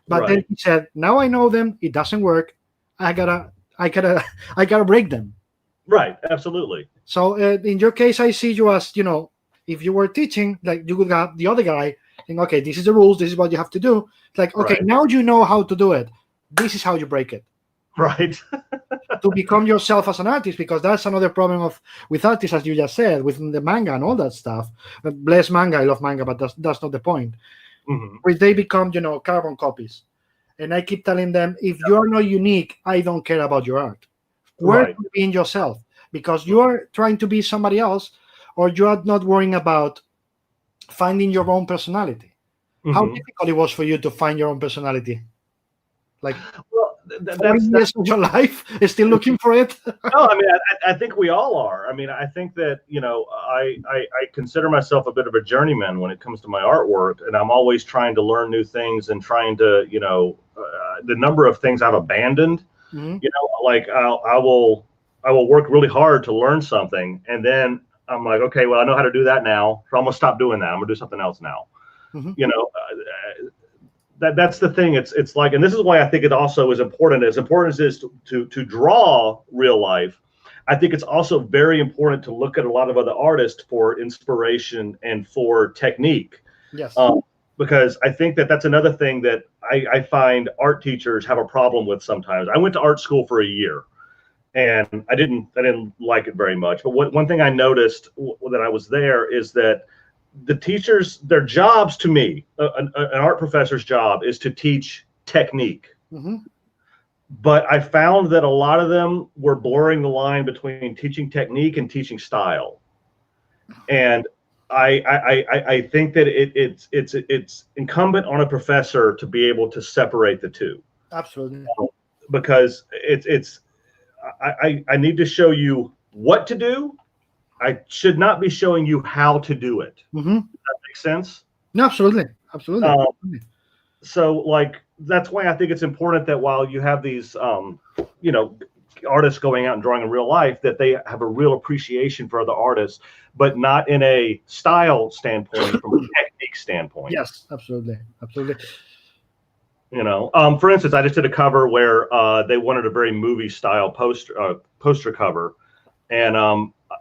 [SPEAKER 2] but then he said, "Now I know them. It doesn't work. I gotta break them."
[SPEAKER 3] Right. Absolutely.
[SPEAKER 2] So in your case, I see you as, if you were teaching, like you could have the other guy saying, "Okay, this is the rules. This is what you have to do." It's like, okay, now you know how to do it. This is how you break it.
[SPEAKER 3] Right.
[SPEAKER 2] To become yourself as an artist, because that's another problem with artists, as you just said, with the manga and all that stuff. Bless manga, I love manga, but that's not the point. Where they become, carbon copies. And I keep telling them, if you are not unique, I don't care about your art. Work on being yourself, because you are trying to be somebody else, or you are not worrying about finding your own personality. How difficult it was for you to find your own personality?
[SPEAKER 3] Well,
[SPEAKER 2] 40
[SPEAKER 3] that's
[SPEAKER 2] years of your life still looking for it.
[SPEAKER 3] no, I mean, I think we all are. I mean, I think that, I consider myself a bit of a journeyman when it comes to my artwork, and I'm always trying to learn new things and trying to, the number of things I've abandoned,
[SPEAKER 2] Mhm.
[SPEAKER 3] like I will work really hard to learn something, and then I'm like, okay, well, I know how to do that now, so I'm gonna stop doing that. I'm gonna do something else now.
[SPEAKER 2] Mhm.
[SPEAKER 3] That's the thing. It's like, and this is why I think it also is important. As important as it is to draw real life, I think it's also very important to look at a lot of other artists for inspiration and for technique.
[SPEAKER 2] Yes.
[SPEAKER 3] Because I think that that's another thing that I find art teachers have a problem with sometimes. I went to art school for a year, and I didn't like it very much. But one thing I noticed that I was there is that the teachers, their jobs to me, an art professor's job is to teach technique.
[SPEAKER 2] Mhm.
[SPEAKER 3] But I found that a lot of them were blurring the line between teaching technique and teaching style. And I think that it's incumbent on a professor to be able to separate the two,
[SPEAKER 2] Absolutely.
[SPEAKER 3] because I need to show you what to do. I should not be showing you how to do it.
[SPEAKER 2] Mhm.
[SPEAKER 3] Does that make sense?
[SPEAKER 2] No, absolutely. Absolutely.
[SPEAKER 3] So like, that's why I think it's important that while you have these artists going out and drawing in real life, that they have a real appreciation for other artists, but not in a style standpoint, from a technique standpoint.
[SPEAKER 2] Yes, absolutely. Absolutely.
[SPEAKER 3] For instance, I just did a cover where they wanted a very movie style poster cover, and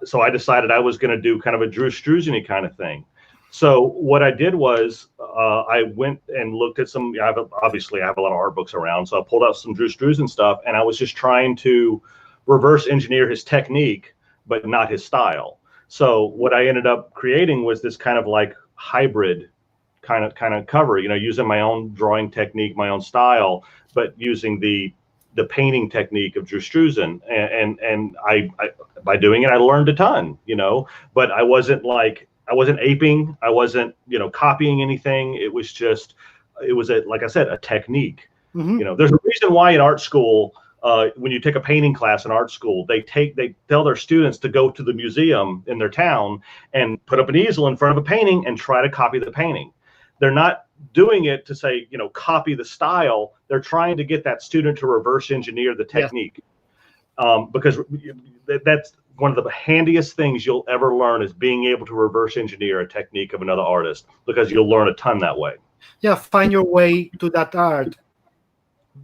[SPEAKER 3] so I decided I was going to do kind of a Drew Struzan-y kind of thing. So what I did was I went and looked at some. Obviously, I have a lot of art books around, so I pulled out some Drew Struzan stuff, and I was just trying to reverse engineer his technique, but not his style. So what I ended up creating was this kind of like hybrid kind of cover, using my own drawing technique, my own style, but using the painting technique of Drew Struzan. And I by doing it, I learned a ton, but I wasn't aping. I wasn't, copying anything. It was like I said, a technique.
[SPEAKER 2] Mhm.
[SPEAKER 3] There's a reason why in art school, when you take a painting class in art school, they tell their students to go to the museum in their town and put up an easel in front of a painting and try to copy the painting. They're not doing it to say, copy the style. They're trying to get that student to reverse engineer the technique. Because that's one of the handiest things you'll ever learn, is being able to reverse engineer a technique of another artist, because you'll learn a ton that way.
[SPEAKER 2] Yeah, find your way to that art,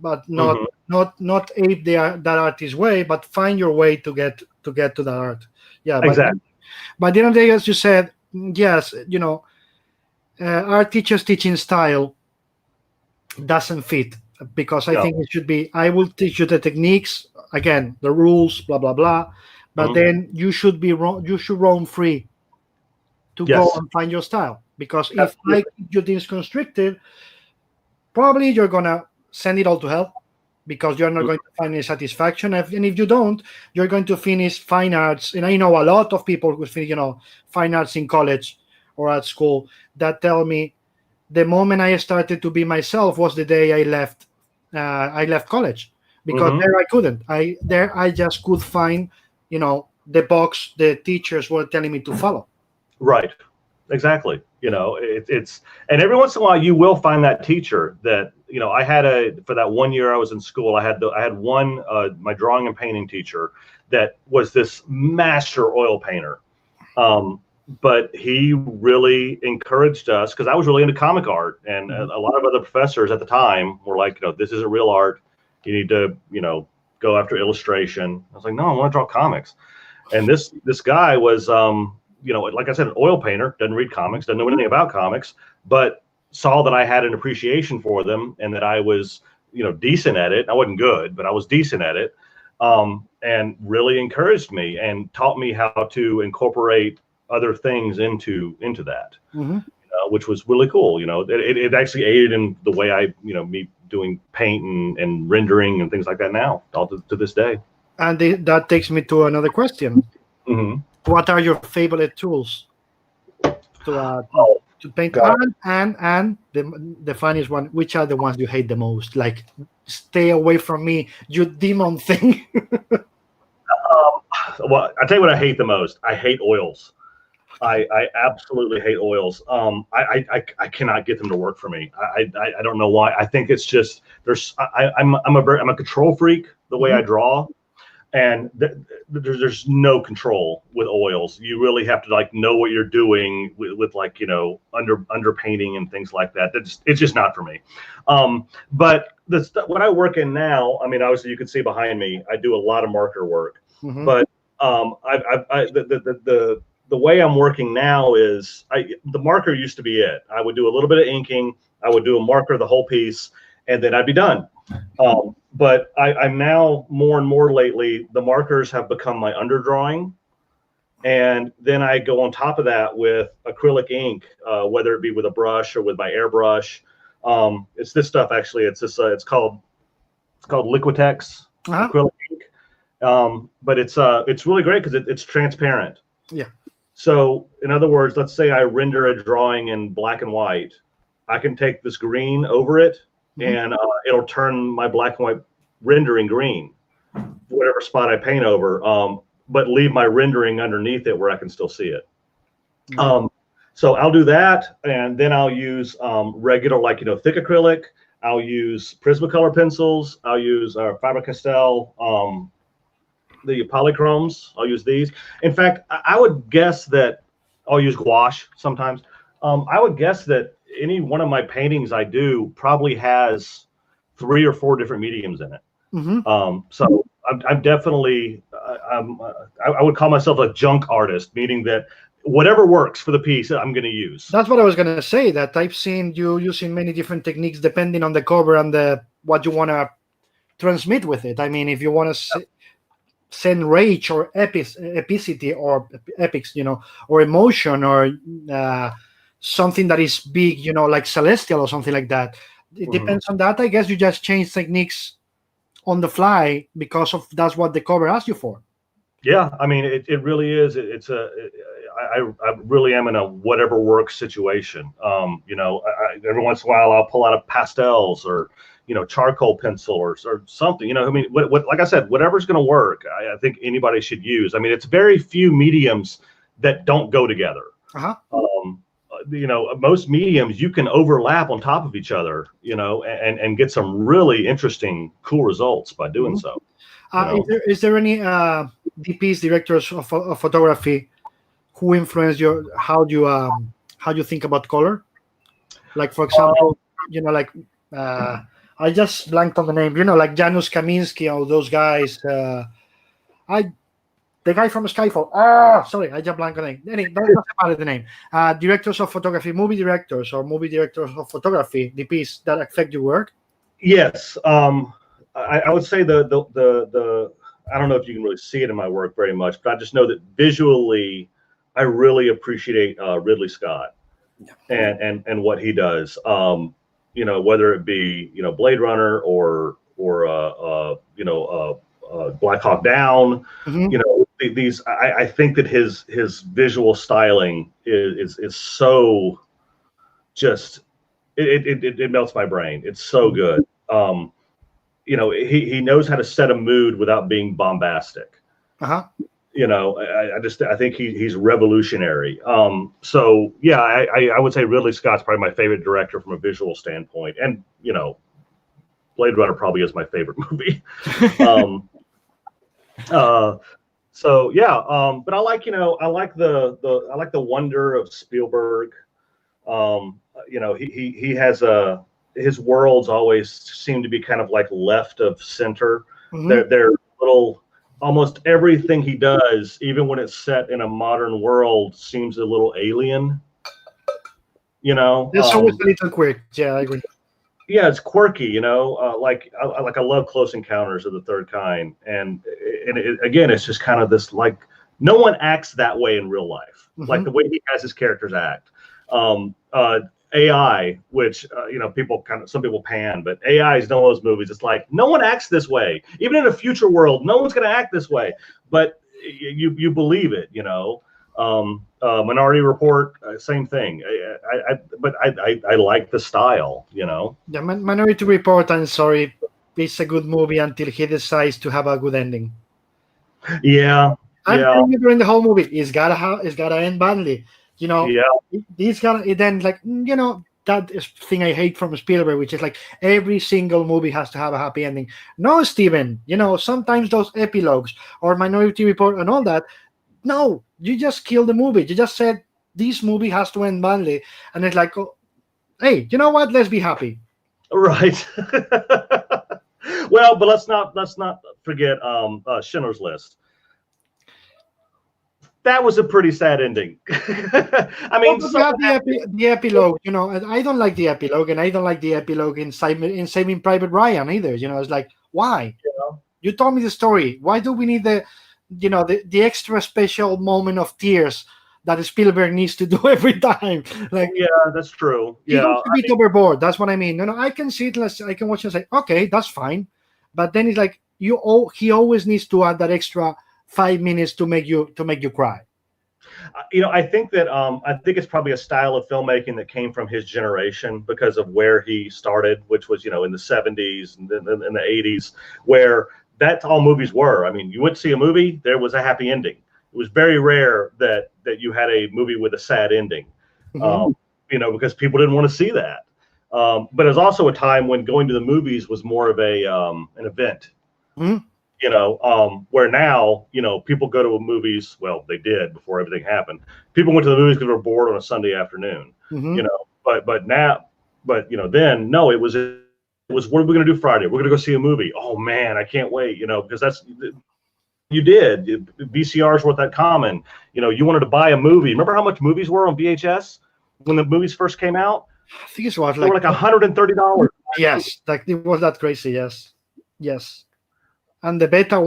[SPEAKER 2] but not ape that artist's way, but find your way to get to that art. Yeah,
[SPEAKER 3] Exactly.
[SPEAKER 2] But the end of the day, as you said, yes, our teacher's teaching style doesn't fit, because I think it should be, I will teach you the techniques, again, the rules, blah blah blah, but then you should roam free to go and find your style, because if I keep you this constricted, probably you're gonna send it all to hell, because you're not going to find any satisfaction, and if you don't, you're going to finish fine arts. And I know a lot of people who finish fine arts in college or at school that tell me the moment I started to be myself was the day I left college, because there I couldn't. I just could find, the box the teachers were telling me to follow.
[SPEAKER 3] Right. Exactly. It's, and every once in a while you will find that teacher that, I had for that 1 year I was in school, I had one, my drawing and painting teacher that was this master oil painter. But he really encouraged us, because I was really into comic art, and a lot of other professors at the time were like, this isn't real art. You need to, go after illustration. I was like, no, I want to draw comics. And this guy was, like I said, an oil painter, doesn't read comics, doesn't know anything about comics, but saw that I had an appreciation for them, and that I was, decent at it. I wasn't good, but I was decent at it, and really encouraged me and taught me how to incorporate other things into that, which was really cool. It actually aided in the way I, me doing paint and rendering and things like that now, all to this day.
[SPEAKER 2] And that takes me to another question. What are your favorite tools to to paint.
[SPEAKER 3] Got
[SPEAKER 2] And the funniest one, which are the ones you hate the most? Like, stay away from me, you demon thing.
[SPEAKER 3] Well, I tell you what I hate the most. I hate oils. I absolutely hate oils. I cannot get them to work for me. I don't know why. I think it's just I'm a control freak the way I draw, and there's no control with oils. You really have to like know what you're doing with like, you know, under painting and things like that. It's just not for me. But the stuff what I work in now, I mean, obviously you can see behind me, I do a lot of marker work, but the way I'm working now is the marker used to be it. I would do a little bit of inking. I would do a marker the whole piece, and then I'd be done. But I'm now more and more lately, the markers have become my underdrawing. And then I go on top of that with acrylic ink, whether it be with a brush or with my airbrush. It's this stuff, actually. It's this. It's called Liquitex acrylic ink. But it's really great because it's transparent.
[SPEAKER 2] Yeah.
[SPEAKER 3] So in other words, let's say I render a drawing in black and white. I can take this green over it, and it'll turn my black and white rendering green, whatever spot I paint over, but leave my rendering underneath it where I can still see it. So I'll do that, and then I'll use regular, like, you know, thick acrylic. I'll use Prismacolor pencils. I'll use Faber-Castell, the polychromes. I'll use these. In fact, I would guess that I'll use gouache sometimes. I would guess that any one of my paintings I do probably has 3 or 4 different mediums in it. So I'm definitely, I would call myself a junk artist, meaning that whatever works for the piece, I'm going to use.
[SPEAKER 2] That's what I was going to say, that I've seen you using many different techniques depending on the cover and what you want to transmit with it. I mean, if you want to send rage or epicity or epics, you know, or emotion, or something that is big, you know, like celestial or something like that. It depends on that. I guess you just change techniques on the fly because of that's what the cover asks you for.
[SPEAKER 3] Yeah, I mean, it really is. I really am in a whatever works situation. You know, every once in a while I'll pull out pastels or, you know, charcoal pencil or something. You know, I mean, like I said, whatever's going to work, I think anybody should use. I mean, it's very few mediums that don't go together. You know, most mediums you can overlap on top of each other, you know, and get some really interesting, cool results by doing so.
[SPEAKER 2] Is there any DPs, directors of photography, who influence how you think about color? Like, for example, you know, like I just blanked on the name. You know, like Janusz Kaminski or those guys. The guy from Skyfall. Sorry, I just blanked on the name. Anyway, that doesn't matter the name. Directors of photography, movie directors of photography, DPs that affect your work.
[SPEAKER 3] Yes, I would say the I don't know if you can really see it in my work very much, but I just know that visually, I really appreciate Ridley Scott and what he does. You know, whether it be, you know, Blade Runner or you know, Black Hawk Down. You know, these I think that his visual styling is so just it melts my brain. It's so good. You know, he knows how to set a mood without being bombastic. You know, I think he's revolutionary. So yeah, I would say Ridley Scott's probably my favorite director from a visual standpoint, and you know, Blade Runner probably is my favorite movie. So yeah, but I like, you know, I like the wonder of Spielberg. You know, he has his worlds always seem to be kind of like left of center. They're little, almost everything he does, even when it's set in a modern world, seems a little alien. You know,
[SPEAKER 2] it's always a little quick. Yeah, I agree.
[SPEAKER 3] Yeah, it's quirky, you know. Like I love Close Encounters of the Third Kind, and again, it's just kind of this, like, no one acts that way in real life, like the way he has his characters act. AI, which you know, some people pan, but AI is one of those movies. It's like no one acts this way, even in a future world. No one's going to act this way, but you believe it, you know. Minority Report, same thing. I like the style,
[SPEAKER 2] The Minority Report, I'm sorry, it's a good movie until he decides to have a good ending.
[SPEAKER 3] Yeah.
[SPEAKER 2] I'm telling you during the whole movie, it's gotta end badly.
[SPEAKER 3] Yeah.
[SPEAKER 2] It then like that is thing I hate from Spielberg, which is like every single movie has to have a happy ending. No, Steven, sometimes those epilogues or Minority Report and all that. No, you just killed the movie. You just said this movie has to end badly, and it's like, oh, hey, you know what? Let's be happy.
[SPEAKER 3] Right. Well, but let's not forget Schindler's List. That was a pretty sad ending. I mean,
[SPEAKER 2] you have the epilogue. I don't like the epilogue, and I don't like the epilogue in Saving Private Ryan either. It's like, why? You told me the story. Why do we need the extra special moment of tears that Spielberg needs to do every time? Like,
[SPEAKER 3] yeah, that's true.
[SPEAKER 2] Yeah, goes a bit overboard. That's what I mean. I can see it. I can watch it and say, okay, that's fine. But then it's like he always needs to add that extra 5 minutes to make you cry.
[SPEAKER 3] I think that it's probably a style of filmmaking that came from his generation because of where he started, which was in the 70s and in the 80s, where that's all movies were. I mean, you went to see a movie, there was a happy ending. It was very rare that you had a movie with a sad ending, because people didn't want to see that. But it was also a time when going to the movies was more of an event.
[SPEAKER 2] Mm-hmm.
[SPEAKER 3] Where now, people go to movies. Well, they did before everything happened. People went to the movies because they were bored on a Sunday afternoon.
[SPEAKER 2] Mm-hmm.
[SPEAKER 3] Then no, it was what are we going to do Friday? We're going to go see a movie. Oh man, I can't wait. Because that's you did. VCRs weren't that common. You wanted to buy a movie. Remember how much movies were on VHS when the movies first came out?
[SPEAKER 2] I think it was
[SPEAKER 3] they were like $130.
[SPEAKER 2] Yes, like it was that crazy. Yes. And the beta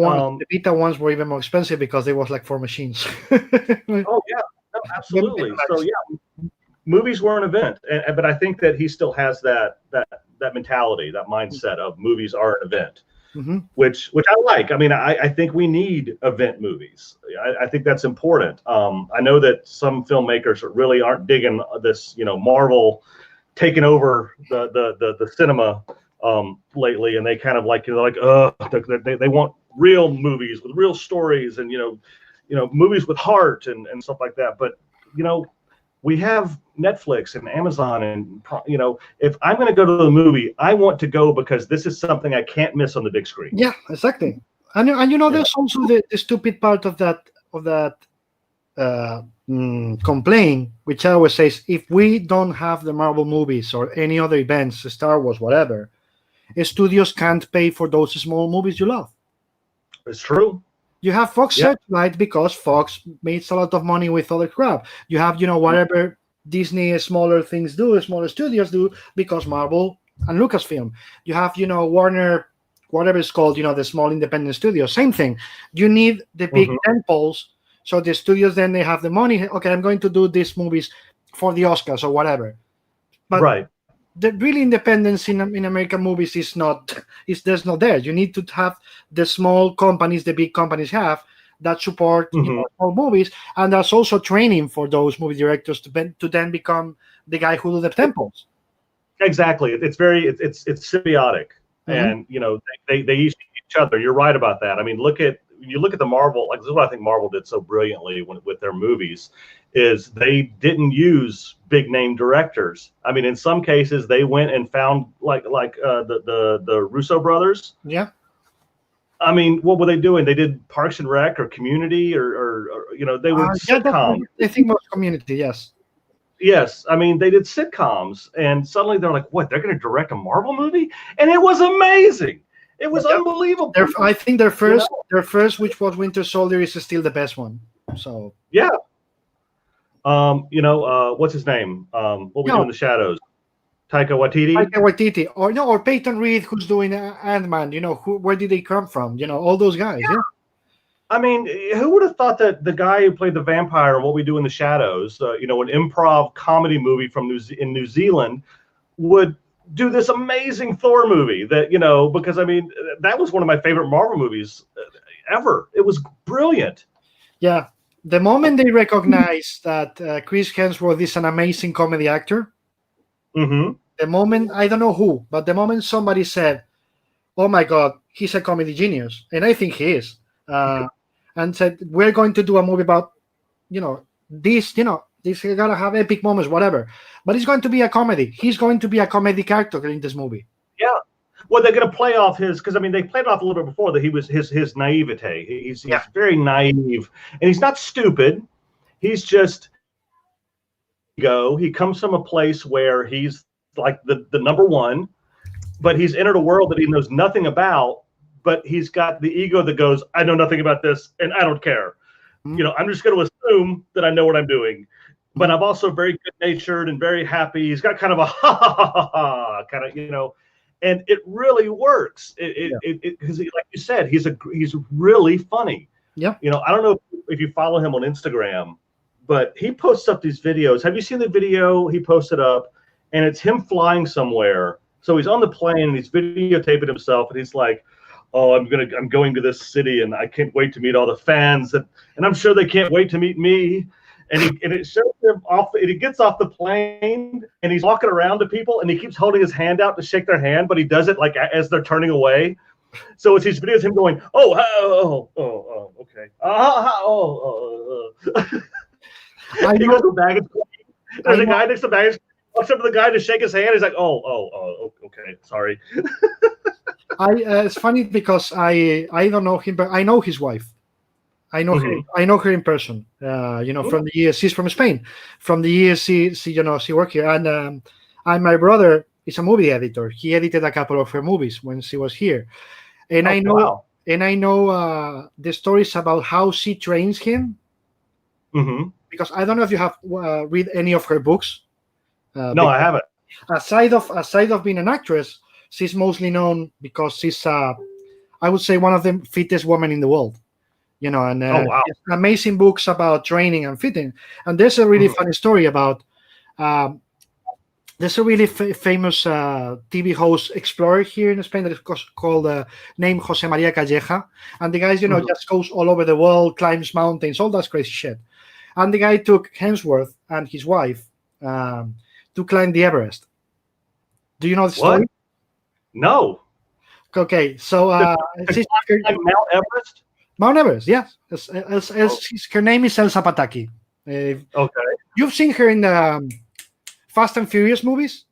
[SPEAKER 2] ones were even more expensive because they was like 4 machines.
[SPEAKER 3] Oh yeah, no, absolutely. So yeah, movies were an event, but I think that he still has that mentality, that mindset of movies are an event, which I like. I mean, I think we need event movies. I think that's important. I know that some filmmakers really aren't digging this, Marvel taking over the cinema lately, and they kind of like they want real movies with real stories and movies with heart and stuff like that. But we have Netflix and Amazon, and if I'm going to go to the movie, I want to go because this is something I can't miss on the big screen.
[SPEAKER 2] Yeah, exactly. And there's also the stupid part of that complaint, which I always says, if we don't have the Marvel movies or any other events, Star Wars, whatever, studios can't pay for those small movies you love.
[SPEAKER 3] It's true.
[SPEAKER 2] You have Fox Searchlight because Fox makes a lot of money with other crap. You have, whatever Disney smaller studios do because Marvel and Lucasfilm. You have, Warner, whatever it's called, the small independent studios. Same thing. You need the big tentpoles. So the studios, then they have the money. Okay, I'm going to do these movies for the Oscars or whatever. But
[SPEAKER 3] right.
[SPEAKER 2] The real independence in American movies there's not there. You need to have the small companies, the big companies have that support small movies, and there's also training for those movie directors to then become the guy who do the tempos.
[SPEAKER 3] Exactly, it's it's symbiotic, and they use each other. You're right about that. I mean, look at the Marvel. Like, this is what I think Marvel did so brilliantly with their movies. Is they didn't use big name directors. I mean, in some cases, they went and found like the Russo brothers.
[SPEAKER 2] Yeah.
[SPEAKER 3] I mean, what were they doing? They did Parks and Rec or Community or they were sitcoms.
[SPEAKER 2] I think most Community, yes.
[SPEAKER 3] Yes, I mean, they did sitcoms, and suddenly they're like, "What? They're going to direct a Marvel movie?" And it was amazing. It was unbelievable.
[SPEAKER 2] I think their first, which was Winter Soldier, is still the best one. So
[SPEAKER 3] yeah. What's his name? What we do in the shadows? Taika Waititi,
[SPEAKER 2] or Peyton Reed, who's doing Ant-Man. Where did they come from? All those guys. Yeah.
[SPEAKER 3] I mean, who would have thought that the guy who played the vampire in What We Do in the Shadows, an improv comedy movie from New Zealand, would do this amazing Thor movie that, because I mean, that was one of my favorite Marvel movies ever. It was brilliant.
[SPEAKER 2] Yeah. The moment they recognize that Chris Hemsworth is an amazing comedy actor,
[SPEAKER 3] Mm-hmm.
[SPEAKER 2] the moment, I don't know who, but the moment somebody said, "Oh my God, he's a comedy genius," and I think he is, and said, "We're going to do a movie about, this, this gotta have epic moments, whatever, but it's going to be a comedy. He's going to be a comedy character in this movie."
[SPEAKER 3] Yeah. Well, they're going to play off his, because I mean, they played off a little bit before that he was his naivete. He's very naive, and he's not stupid. He's just he comes from a place where he's like the number one, but he's entered a world that he knows nothing about. But he's got the ego that goes, "I know nothing about this, and I don't care. I'm just going to assume that I know what I'm doing." But I'm also very good natured and very happy. He's got kind of a ha ha ha ha ha kind of, and it really works. Because like you said, he's really funny.
[SPEAKER 2] Yeah.
[SPEAKER 3] I don't know if you follow him on Instagram, but he posts up these videos. Have you seen the video he posted up? And it's him flying somewhere. So he's on the plane and he's videotaping himself, and he's like, "Oh, I'm going to this city, and I can't wait to meet all the fans, and I'm sure they can't wait to meet me." And it shows him off. And he gets off the plane, and he's walking around to people, and he keeps holding his hand out to shake their hand, but he does it like as they're turning away. So it's these videos him going, okay, He goes to baggage claim. There's a guy next to baggage. Walks up to the guy to shake his hand. He's like, okay, sorry.
[SPEAKER 2] It's funny because I don't know him, but I know his wife. I know her. I know her in person. From the years she's from Spain. From the years she worked here, and my brother is a movie editor. He edited a couple of her movies when she was here, and I know the stories about how she trains him. Because I don't know if you have read any of her books.
[SPEAKER 3] No, I haven't.
[SPEAKER 2] Aside of being an actress, she's mostly known because she's I would say one of the fittest women in the world. Amazing books about training and fitting. And there's a really funny story about there's a really famous TV host explorer here in Spain that is called named Jose Maria Calleja, and the guy just goes all over the world, climbs mountains, all that crazy shit. And the guy took Hemsworth and his wife to climb the Everest. Do you know the story?
[SPEAKER 3] What? No.
[SPEAKER 2] Okay, so
[SPEAKER 3] Mount Everest.
[SPEAKER 2] Mount Everest, yes. Her name is Elsa Pataki.
[SPEAKER 3] Okay.
[SPEAKER 2] You've seen her in the Fast and Furious movies?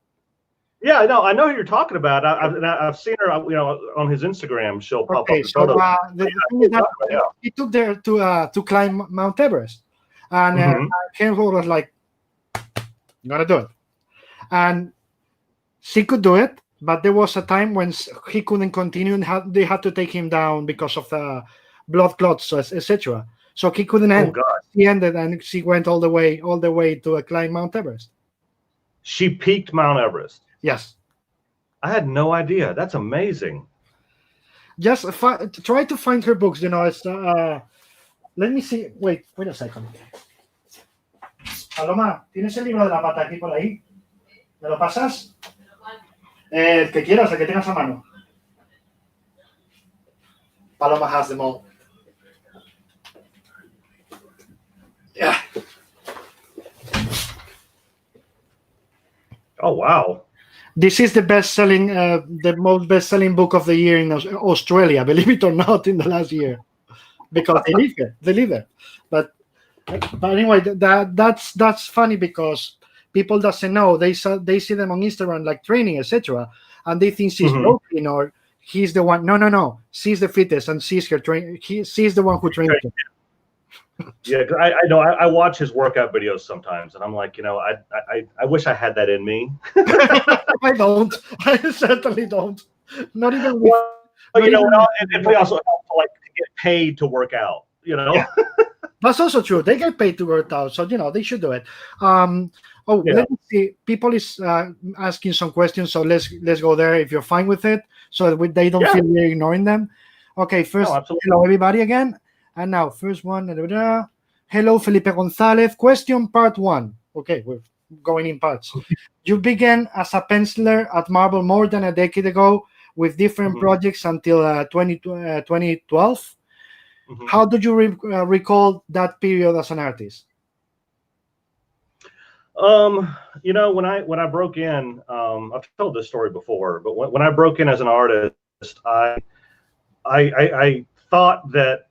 [SPEAKER 3] Yeah, no, I know who you're talking about. I've seen her, on his Instagram. She'll pop up.
[SPEAKER 2] So the thing is that he took there to climb Mount Everest, and Hemsworth was like, "You gotta do it," and she could do it, but there was a time when he couldn't continue, and they had to take him down because of the blood clots, etc. So he couldn't end. He ended, and she went all the way to climb Mount Everest.
[SPEAKER 3] She peaked Mount Everest.
[SPEAKER 2] Yes.
[SPEAKER 3] I had no idea. That's amazing.
[SPEAKER 2] Just try to find her books. It's let me see. Wait a second. Paloma, ¿tienes el libro de la pata aquí por ahí? ¿Me lo pasas? El que quieras, el que tengas a mano. Paloma has them all. Yeah.
[SPEAKER 3] Oh, wow.
[SPEAKER 2] This is the most best-selling book of the year in Australia, believe it or not, in the last year, because they live there. But anyway, that's funny because people doesn't know. They see them on Instagram like training, etc., and they think she's broken or he's the one. No. She's the fittest, and she's the one who trains her.
[SPEAKER 3] Yeah, I know. I watch his workout videos sometimes, and I'm like, I wish I had that in me.
[SPEAKER 2] I don't. I certainly don't. Not even.
[SPEAKER 3] It also helps to get paid to work out.
[SPEAKER 2] Yeah. That's also true. They get paid to work out, so they should do it. Let me see. People is asking some questions, so let's go there if you're fine with it, so that they don't feel we're ignoring them. Okay, first, hello everybody again. And now, first one. Hello, Felipe Gonzalez. Question part 1. Okay, we're going in parts. You began as a penciler at Marvel more than a decade ago with different projects until 2012.
[SPEAKER 3] Mhm.
[SPEAKER 2] How do you recall that period as an artist?
[SPEAKER 3] When I broke in, I've told this story before, but when I broke in as an artist, I thought that.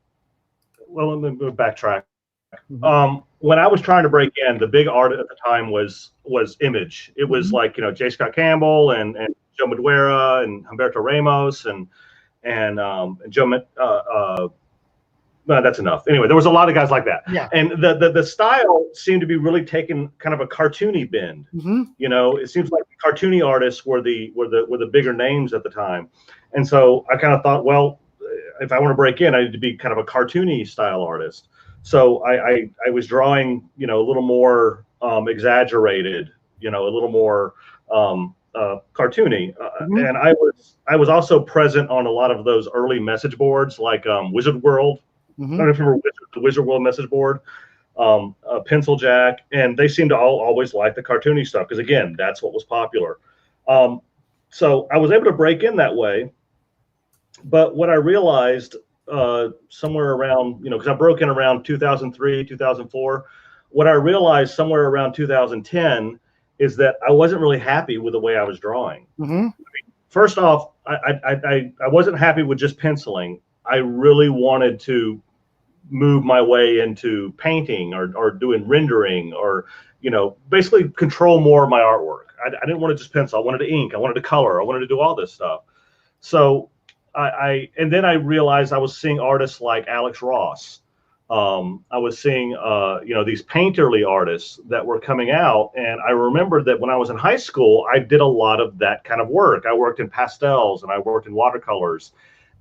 [SPEAKER 3] Well, let me backtrack. When I was trying to break in, the big art at the time was Image. It was like J. Scott Campbell and Joe Madureira and Humberto Ramos and Joe. No, that's enough. Anyway, there was a lot of guys like that,
[SPEAKER 2] Yeah.
[SPEAKER 3] and the style seemed to be really taking kind of a cartoony bend. It seems like cartoony artists were the bigger names at the time, and so I kind of thought, well, if I want to break in, I need to be kind of a cartoony style artist. So I was drawing, a little more exaggerated, a little more cartoony, and I was also present on a lot of those early message boards like Wizard World. I don't know if you remember the Wizard World message board, Pencil Jack, and they seemed to always like the cartoony stuff because again, that's what was popular. So I was able to break in that way. But what I realized somewhere around, because I broke in around 2003, 2004, what I realized somewhere around 2010 is that I wasn't really happy with the way I was drawing. First off, I wasn't happy with just penciling. I really wanted to move my way into painting or doing rendering or, basically control more of my artwork. I didn't want to just pencil. I wanted to ink. I wanted to color. I wanted to do all this stuff. So and then I realized I was seeing artists like Alex Ross. I was seeing, these painterly artists that were coming out. And I remembered that when I was in high school, I did a lot of that kind of work. I worked in pastels and I worked in watercolors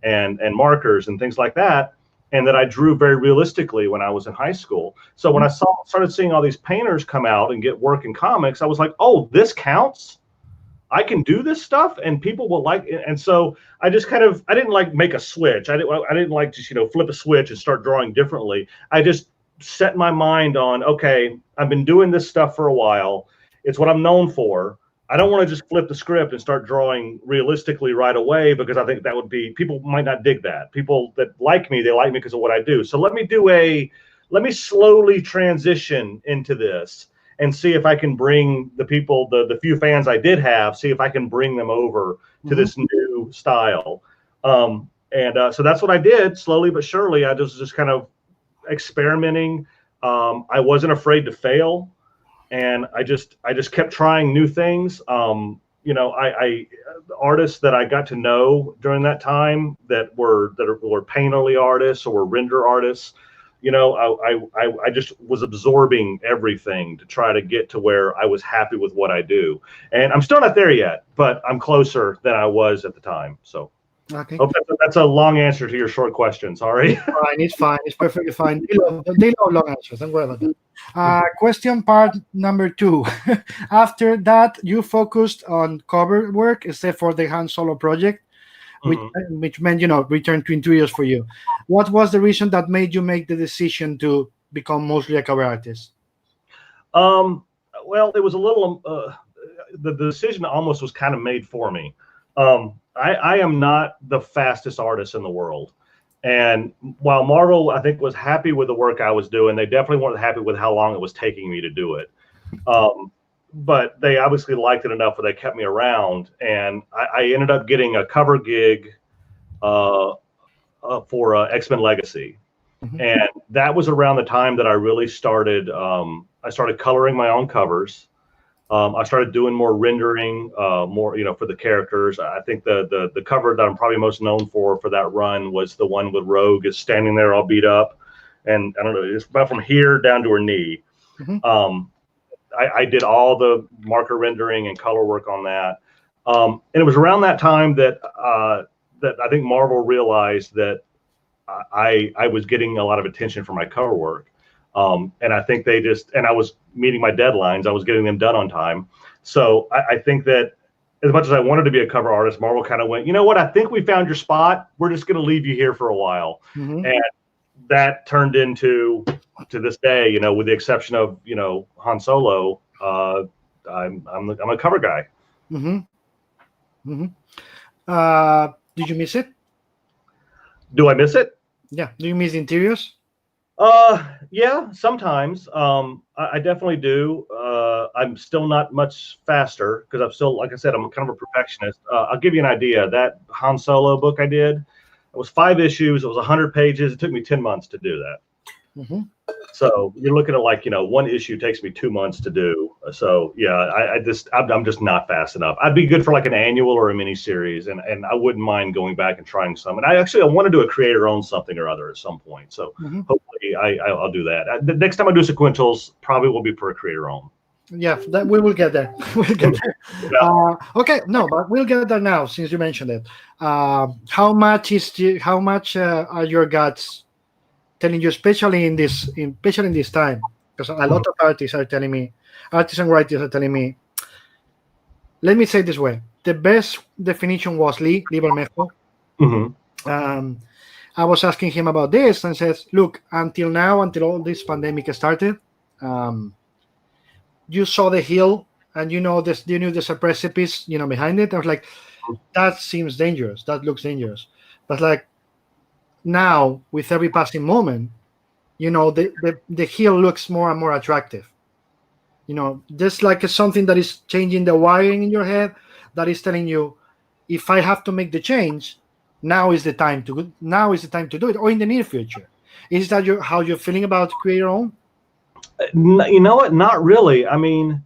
[SPEAKER 3] and markers and things like that. And that I drew very realistically when I was in high school. So when I started seeing all these painters come out and get work in comics, I was like, oh, this counts. I can do this stuff and people will like it. And so I just I didn't like make a switch. I didn't like just, flip a switch and start drawing differently. I just set my mind on, okay, I've been doing this stuff for a while. It's what I'm known for. I don't want to just flip the script and start drawing realistically right away because I think that would be, people might not dig that. People that like me, they like me because of what I do. So let me slowly transition into this and see if I can bring the people, the few fans I did have, see if I can bring them over to this new style. So that's what I did slowly but surely. I just kind of experimenting. I wasn't afraid to fail. And I just kept trying new things. Artists that I got to know during that time that were painterly artists or were render artists, I just was absorbing everything to try to get to where I was happy with what I do. And I'm still not there yet, but I'm closer than I was at the time. So
[SPEAKER 2] Okay.
[SPEAKER 3] hope that's a long answer to your short question. Sorry.
[SPEAKER 2] It's fine. It's perfectly fine. They love long answers. Don't worry about that. Question part number 2. After that, you focused on cover work, except for the Han Solo project, which meant, return to interiors for you. What was the reason that made you make the decision to become mostly a cover artist?
[SPEAKER 3] Well, it was a little, the decision almost was kind of made for me. I am not the fastest artist in the world. And while Marvel, I think, was happy with the work I was doing, they definitely weren't happy with how long it was taking me to do it. But they obviously liked it enough where they kept me around. And I ended up getting a cover gig for X-Men Legacy. And that was around the time that I really started, I started coloring my own covers. I started doing more rendering, more, for the characters. I think the cover that I'm probably most known for that run was the one with Rogue is standing there all beat up. And I don't know, it's about from here down to her knee. I did all the marker rendering and color work on that. And it was around that time that I think Marvel realized that I was getting a lot of attention for my cover work. And I think I was meeting my deadlines. I was getting them done on time. So I think that as much as I wanted to be a cover artist, Marvel kind of went, you know what? I think we found your spot. We're just going to leave you here for a while. And that turned into, to this day, with the exception of, Han Solo, I'm a cover guy.
[SPEAKER 2] Did you miss it?
[SPEAKER 3] Do I miss it?
[SPEAKER 2] Yeah. Do you miss interiors?
[SPEAKER 3] Yeah, sometimes. I definitely do. I'm still not much faster because I'm still, like I said, I'm kind of a perfectionist. I'll give you an idea. That Han Solo book I did, it was 5 issues. It was 100 pages. It took me 10 months to do that.
[SPEAKER 2] Mm-hmm.
[SPEAKER 3] So you're looking at like, one issue takes me 2 months to do. So yeah, I'm just not fast enough. I'd be good for like an annual or a mini series, and I wouldn't mind going back and trying some. And I want to do a creator own something or other at some point. So
[SPEAKER 2] Mm-hmm.
[SPEAKER 3] hopefully I'll do that. The next time I do sequentials probably will be for a creator own.
[SPEAKER 2] Yeah, that we will get there. We'll get there.
[SPEAKER 3] Yeah.
[SPEAKER 2] Okay, no, but we'll get there now since you mentioned it. How much are your guts telling you, especially in this time? Because a lot of artists are telling me, artists and writers are telling me. Let me say it this way: the best definition was Lee Bermejo.
[SPEAKER 3] Mm-hmm.
[SPEAKER 2] I was asking him about this and says, "Look, until now, until all this pandemic started." You saw the hill and you knew there's a precipice behind it. I was like, that seems dangerous, that looks dangerous, but like now with every passing moment, the hill looks more and more attractive. Just like something that is changing the wiring in your head, that is telling you, if I have to make the change, now is the time to do it, or in the near future. Is that how you're feeling about create your own?
[SPEAKER 3] You know what? Not really. I mean,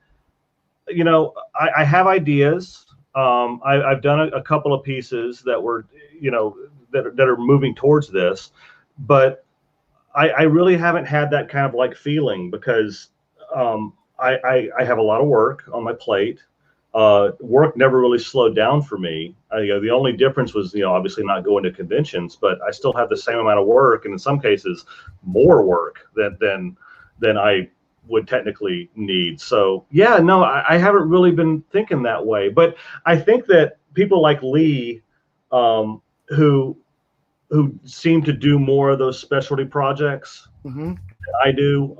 [SPEAKER 3] I have ideas. I've done a couple of pieces that were, that are moving towards this, but I really haven't had that kind of like feeling because I have a lot of work on my plate. Work never really slowed down for me. The only difference was, obviously not going to conventions, but I still have the same amount of work, and in some cases, more work than I would technically need. So yeah, no, I haven't really been thinking that way. But I think that people like Lee, who seem to do more of those specialty projects
[SPEAKER 2] Mm-hmm.
[SPEAKER 3] than I do,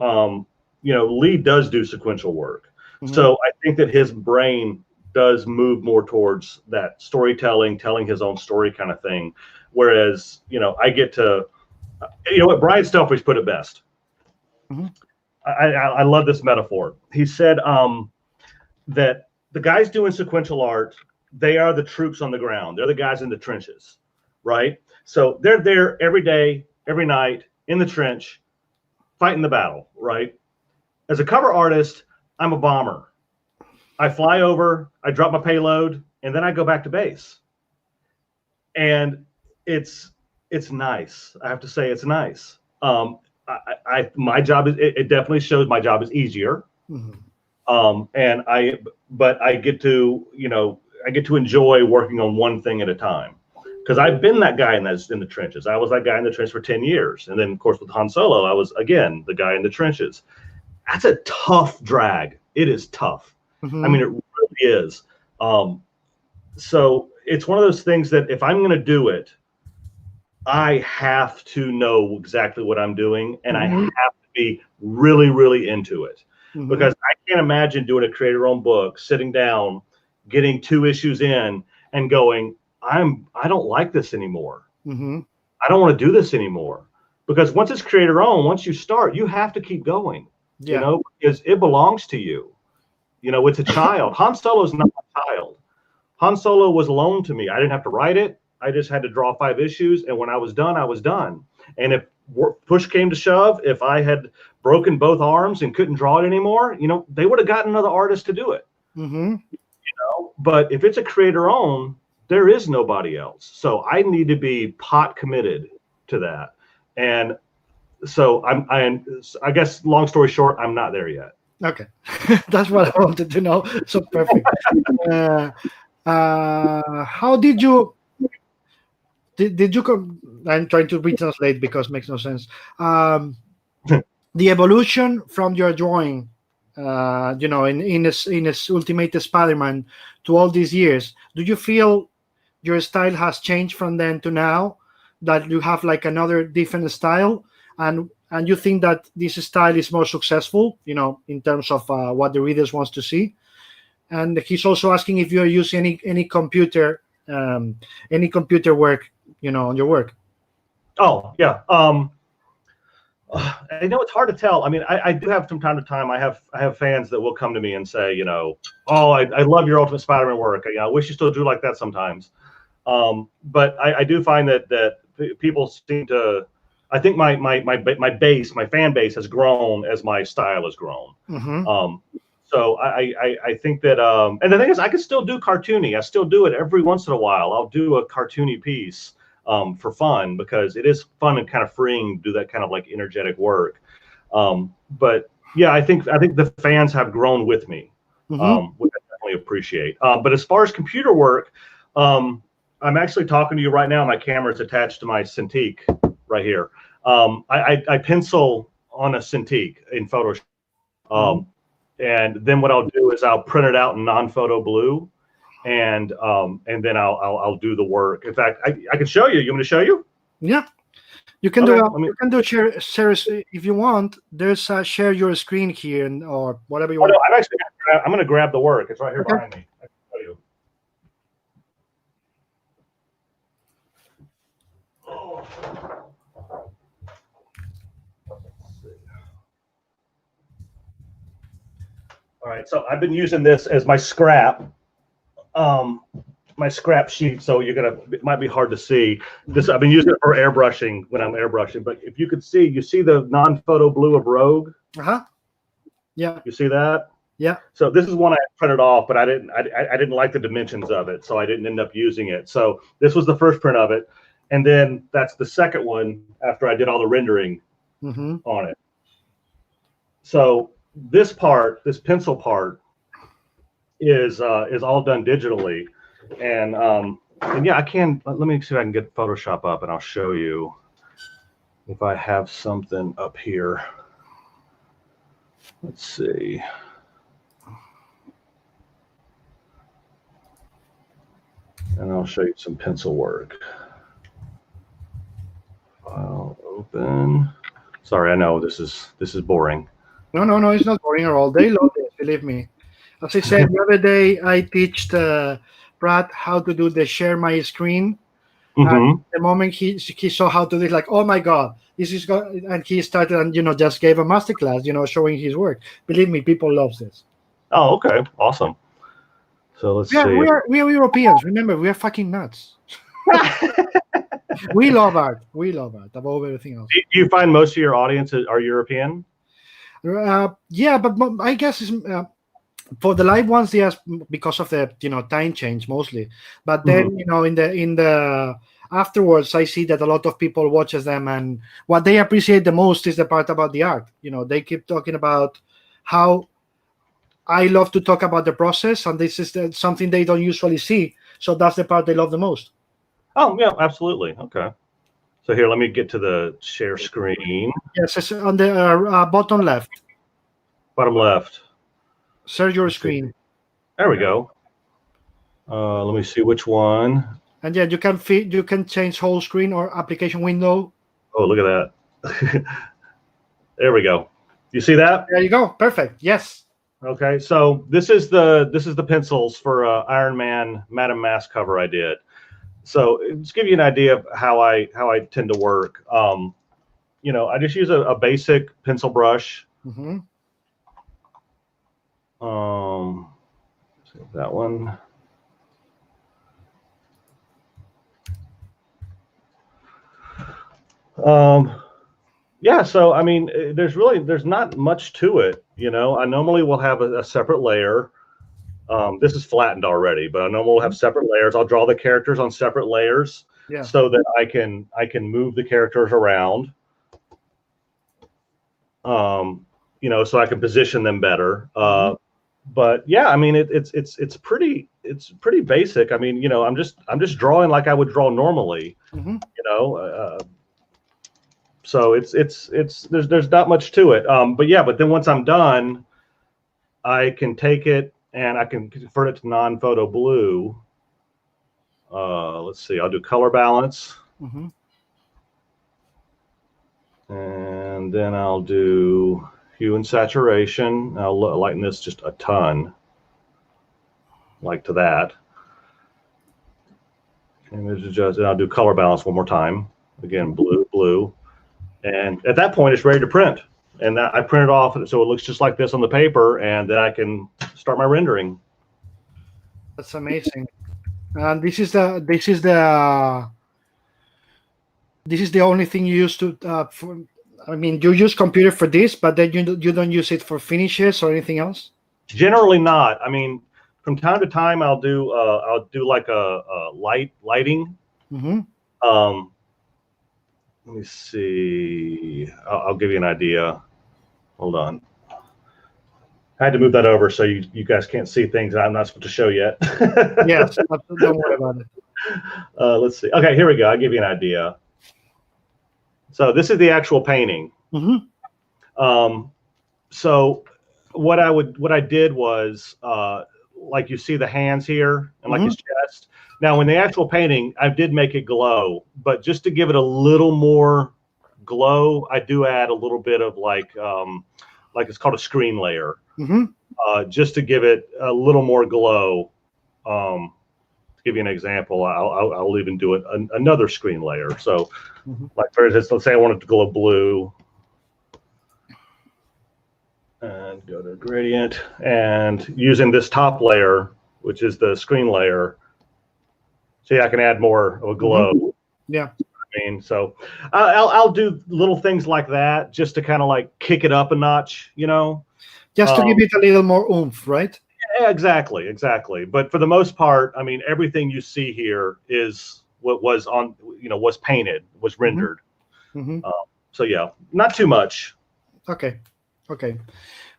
[SPEAKER 3] Lee does do sequential work.
[SPEAKER 2] Mm-hmm.
[SPEAKER 3] So I think that his brain does move more towards that storytelling, telling his own story kind of thing. Whereas, I get to, what Brian Stelfreeze put it best.
[SPEAKER 2] Mm-hmm.
[SPEAKER 3] I love this metaphor. He said that the guys doing sequential art, they are the troops on the ground. They're the guys in the trenches, right? So they're there every day, every night in the trench, fighting the battle, right? As a cover artist, I'm a bomber. I fly over, I drop my payload, and then I go back to base. And it's nice. I have to say it's nice. My job is, it definitely shows my job is easier.
[SPEAKER 2] Mm-hmm.
[SPEAKER 3] But I get to, enjoy working on one thing at a time, because I've been that guy in the trenches. I was that guy in the trench for 10 years. And then of course with Han Solo, I was again, the guy in the trenches. That's a tough drag. It is tough.
[SPEAKER 2] Mm-hmm.
[SPEAKER 3] I mean, it really is. So it's one of those things that if I'm going to do it, I have to know exactly what I'm doing, and
[SPEAKER 2] Mm-hmm.
[SPEAKER 3] I have to be really, really into it.
[SPEAKER 2] Mm-hmm.
[SPEAKER 3] Because I can't imagine doing a creator-owned book, sitting down, getting 2 issues in, and going, I don't like this anymore.
[SPEAKER 2] Mm-hmm.
[SPEAKER 3] I don't want to do this anymore. Because once it's creator-owned, once you start, you have to keep going.
[SPEAKER 2] Yeah.
[SPEAKER 3] Because it belongs to you. It's a child. Han Solo is not a child. Han Solo was loaned to me. I didn't have to write it. I just had to draw 5 issues, and when I was done, I was done. And if push came to shove, if I had broken both arms and couldn't draw it anymore, they would have gotten another artist to do it.
[SPEAKER 2] Mm-hmm.
[SPEAKER 3] But if it's a creator-owned, there is nobody else. So I need to be pot committed to that. And so I guess long story short, I'm not there yet.
[SPEAKER 2] Okay, that's what I wanted to know. So perfect. How did you? Did you come? I'm trying to retranslate because it makes no sense. The evolution from your drawing, in this Ultimate Spider-Man to all these years, do you feel your style has changed from then to now? That you have like another different style, and you think that this style is more successful, in terms of what the readers wants to see? And he's also asking if you're using any computer work, on your work.
[SPEAKER 3] Oh yeah. I know it's hard to tell. I mean, I do have from time to time. I have fans that will come to me and say, you know, oh, I love your Ultimate Spider-Man work. I wish you still drew like that sometimes. But I do find that people seem to. I think my base, my fan base, has grown as my style has grown.
[SPEAKER 2] Mm-hmm.
[SPEAKER 3] So I think that and the thing is, I can still do cartoony. I still do it every once in a while. I'll do a cartoony piece for fun because it is fun and kind of freeing to do that kind of like energetic work. But yeah, I think the fans have grown with me,
[SPEAKER 2] Mm-hmm.
[SPEAKER 3] which I definitely appreciate. But as far as computer work, I'm actually talking to you right now. My camera is attached to my Cintiq right here. I pencil on a Cintiq in Photoshop. And then what I'll do is I'll print it out in non-photo blue, and then I'll do the work. In fact, I can show you. You want me to show you?
[SPEAKER 2] Yeah. You can
[SPEAKER 3] Okay,
[SPEAKER 2] do
[SPEAKER 3] let me-
[SPEAKER 2] you can do share if you want. There's share your screen here or whatever you
[SPEAKER 3] Oh
[SPEAKER 2] want.
[SPEAKER 3] no, I'm going to grab the work. It's right here
[SPEAKER 2] Okay.
[SPEAKER 3] behind me. I can show you. Oh. Let's see. All right, so I've been using this as my scrap. My scrap sheet, so it might be hard to see this. I've been using it for airbrushing when I'm airbrushing, but if you could see, you see the non-photo blue of Rogue.
[SPEAKER 2] Yeah.
[SPEAKER 3] You see that?
[SPEAKER 2] Yeah.
[SPEAKER 3] So this is one I printed off, but I didn't like the dimensions of it, so I didn't end up using it. So this was the first print of it, and then that's the second one after I did all the rendering on it. So this pencil part is all done digitally. And yeah, let me see if I can get Photoshop up and I'll show you if I have something up here. Let's see. And I'll show you some pencil work. File open. Sorry, I know this is boring.
[SPEAKER 2] No, it's not boring at all. They love this, believe me. As I said the other day, I teached Brad how to do the share my screen. And the moment he saw how to do it, like, oh my god, this is good, and he started and just gave a masterclass, showing his work. Believe me, people love this.
[SPEAKER 3] Oh, okay, awesome. So let's
[SPEAKER 2] Yeah,
[SPEAKER 3] see.
[SPEAKER 2] we are Europeans. Remember, we are fucking nuts. We love art. We love art above everything else.
[SPEAKER 3] Do you find most of your audience are European?
[SPEAKER 2] Yeah, but I guess it's, for the live ones, yes, because of the time change mostly. But then in the afterwards, I see that a lot of people watches them, and what they appreciate the most is the part about the art. They keep talking about how I love to talk about the process, and this is something they don't usually see. So that's the part they love the most.
[SPEAKER 3] Oh yeah, absolutely. Okay. So here, let me get to the share screen.
[SPEAKER 2] Yes, it's on the bottom left.
[SPEAKER 3] Bottom left.
[SPEAKER 2] Share your screen.
[SPEAKER 3] There we go. Let me see which one.
[SPEAKER 2] And yeah, you can change whole screen or application window.
[SPEAKER 3] Oh, look at that. There we go. You see that?
[SPEAKER 2] There you go. Perfect. Yes.
[SPEAKER 3] Okay. So this is the pencils for Iron Man Madame Mask cover I did. So just give you an idea of how I tend to work. I just use a basic pencil brush. That one. Yeah, so I mean, there's not much to it. I normally will have a separate layer. This is flattened already, but I normally will have separate layers. I'll draw the characters on separate layers, so that I can move the characters around. So I can position them better. But yeah, I mean, it's pretty basic. I mean, I'm just drawing like I would draw normally. So there's not much to it. But then once I'm done, I can take it and I can convert it to non-photo blue. Let's see, I'll do color balance. And then I'll do hue and saturation. I'll lighten this just a ton, like to that. Image adjust, and I'll do color balance one more time. Again, blue, blue. And at that point, it's ready to print. And that, I print it off so it looks just like this on the paper, and then I can start my rendering.
[SPEAKER 2] That's amazing. And this is the only thing you use to I mean, you use computer for this, but then you don't use it for finishes or anything else?
[SPEAKER 3] Generally not. I mean, from time to time, I'll do like a lighting.
[SPEAKER 2] Mm-hmm.
[SPEAKER 3] Let me see. I'll give you an idea. Hold on. I had to move that over so you guys can't see things that I'm not supposed to show yet.
[SPEAKER 2] Yes, don't worry about it.
[SPEAKER 3] Let's see. Okay, here we go. I'll give you an idea. So this is the actual painting.
[SPEAKER 2] Mm-hmm.
[SPEAKER 3] So what I did was like you see the hands here and like his chest. Now, in the actual painting, I did make it glow, but just to give it a little more glow, I do add a little bit of like it's called a screen layer, just to give it a little more glow. To give you an example, I'll even do it another screen layer. So, like for instance, let's say I wanted to glow blue, and go to gradient, and using this top layer, which is the screen layer. See, I can add more of a glow.
[SPEAKER 2] Yeah.
[SPEAKER 3] I mean, so I'll do little things like that just to kind of like kick it up a notch, you know.
[SPEAKER 2] Just to give it a little more oomph, right?
[SPEAKER 3] Yeah, exactly. But for the most part, I mean, everything you see here is what was on, was painted, was rendered. So yeah, not too much.
[SPEAKER 2] Okay.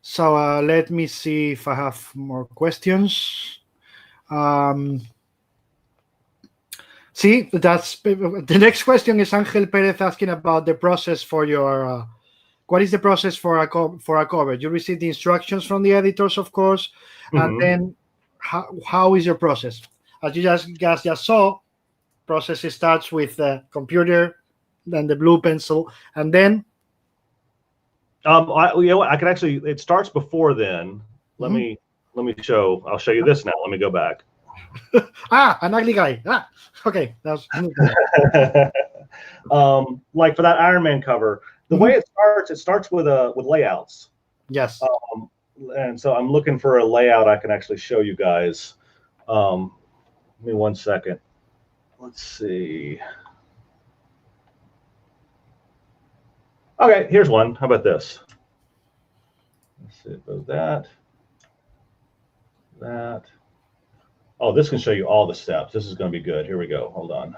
[SPEAKER 2] So let me see if I have more questions. See, that's the next question is Angel Perez asking about the process for your. What is the process for a cover? You receive the instructions from the editors, of course, and then how is your process? As you guys just saw, process starts with the computer, then the blue pencil, and then.
[SPEAKER 3] I can actually. It starts before then. Let me show. I'll show you this now. Let me go back.
[SPEAKER 2] An ugly guy. Okay. That's
[SPEAKER 3] like for that Iron Man cover, the way it starts with layouts.
[SPEAKER 2] Yes.
[SPEAKER 3] And so I'm looking for a layout I can actually show you guys. Give me 1 second. Let's see. Okay, here's one. How about this? Let's see about that. Oh, this can show you all the steps. This is going to be good. Here we go. Hold on.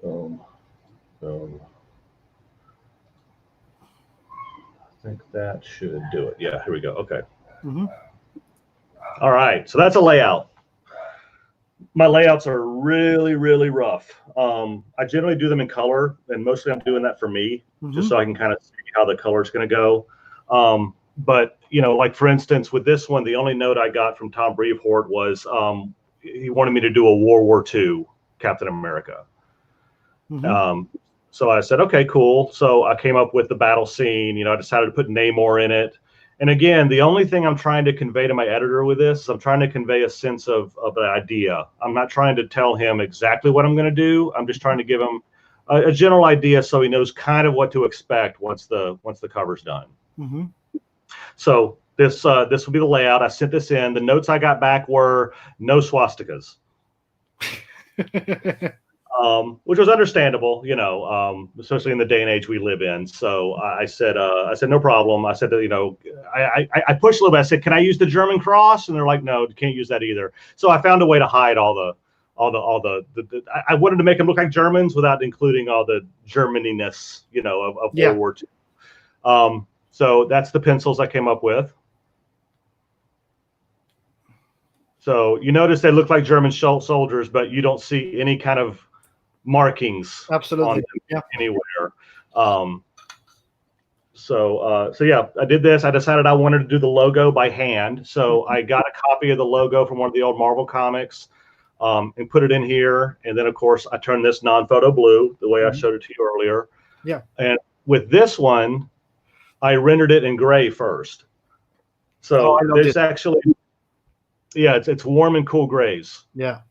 [SPEAKER 3] Boom. I think that should do it. Yeah, here we go. Okay. All right. So that's a layout. My layouts are really, really rough. I generally do them in color, and mostly I'm doing that for me, just so I can kind of see how the color is going to go. But, like for instance, with this one, the only note I got from Tom Brevoort was he wanted me to do a World War II Captain America. So I said, okay, cool. So I came up with the battle scene. I decided to put Namor in it. And again, the only thing I'm trying to convey to my editor with this is I'm trying to convey a sense of the idea. I'm not trying to tell him exactly what I'm going to do. I'm just trying to give him a general idea so he knows kind of what to expect once the cover's done. So this will be the layout. I sent this in. The notes I got back were no swastikas. Which was understandable, especially in the day and age we live in. So I said, no problem. I said that, I pushed a little bit. I said, can I use the German cross? And they're like, no, you can't use that either. So I found a way to hide all the I wanted to make them look like Germans without including all the Germaniness, of World War II. So that's the pencils I came up with. So you notice they look like German soldiers, but you don't see any kind of markings
[SPEAKER 2] absolutely
[SPEAKER 3] anywhere. So yeah, I did this. I decided I wanted to do the logo by hand. So I got a copy of the logo from one of the old Marvel comics and put it in here. And then, of course, I turned this non-photo blue the way I showed it to you earlier.
[SPEAKER 2] Yeah.
[SPEAKER 3] And with this one, I rendered it in gray first. So this actually, yeah, it's warm and cool grays.
[SPEAKER 2] Yeah.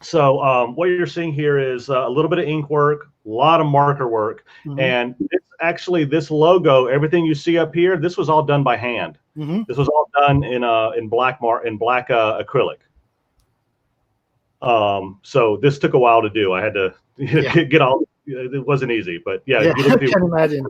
[SPEAKER 3] So what you're seeing here is a little bit of ink work, a lot of marker work,
[SPEAKER 2] Mhm.
[SPEAKER 3] and it's actually this logo, everything you see up here, this was all done by hand.
[SPEAKER 2] Mhm.
[SPEAKER 3] This was all done in black acrylic. So this took a while to do. I had to
[SPEAKER 2] Yeah.
[SPEAKER 3] get all. It wasn't easy, but yeah,
[SPEAKER 2] Yeah,
[SPEAKER 3] you look
[SPEAKER 2] I
[SPEAKER 3] through
[SPEAKER 2] can imagine.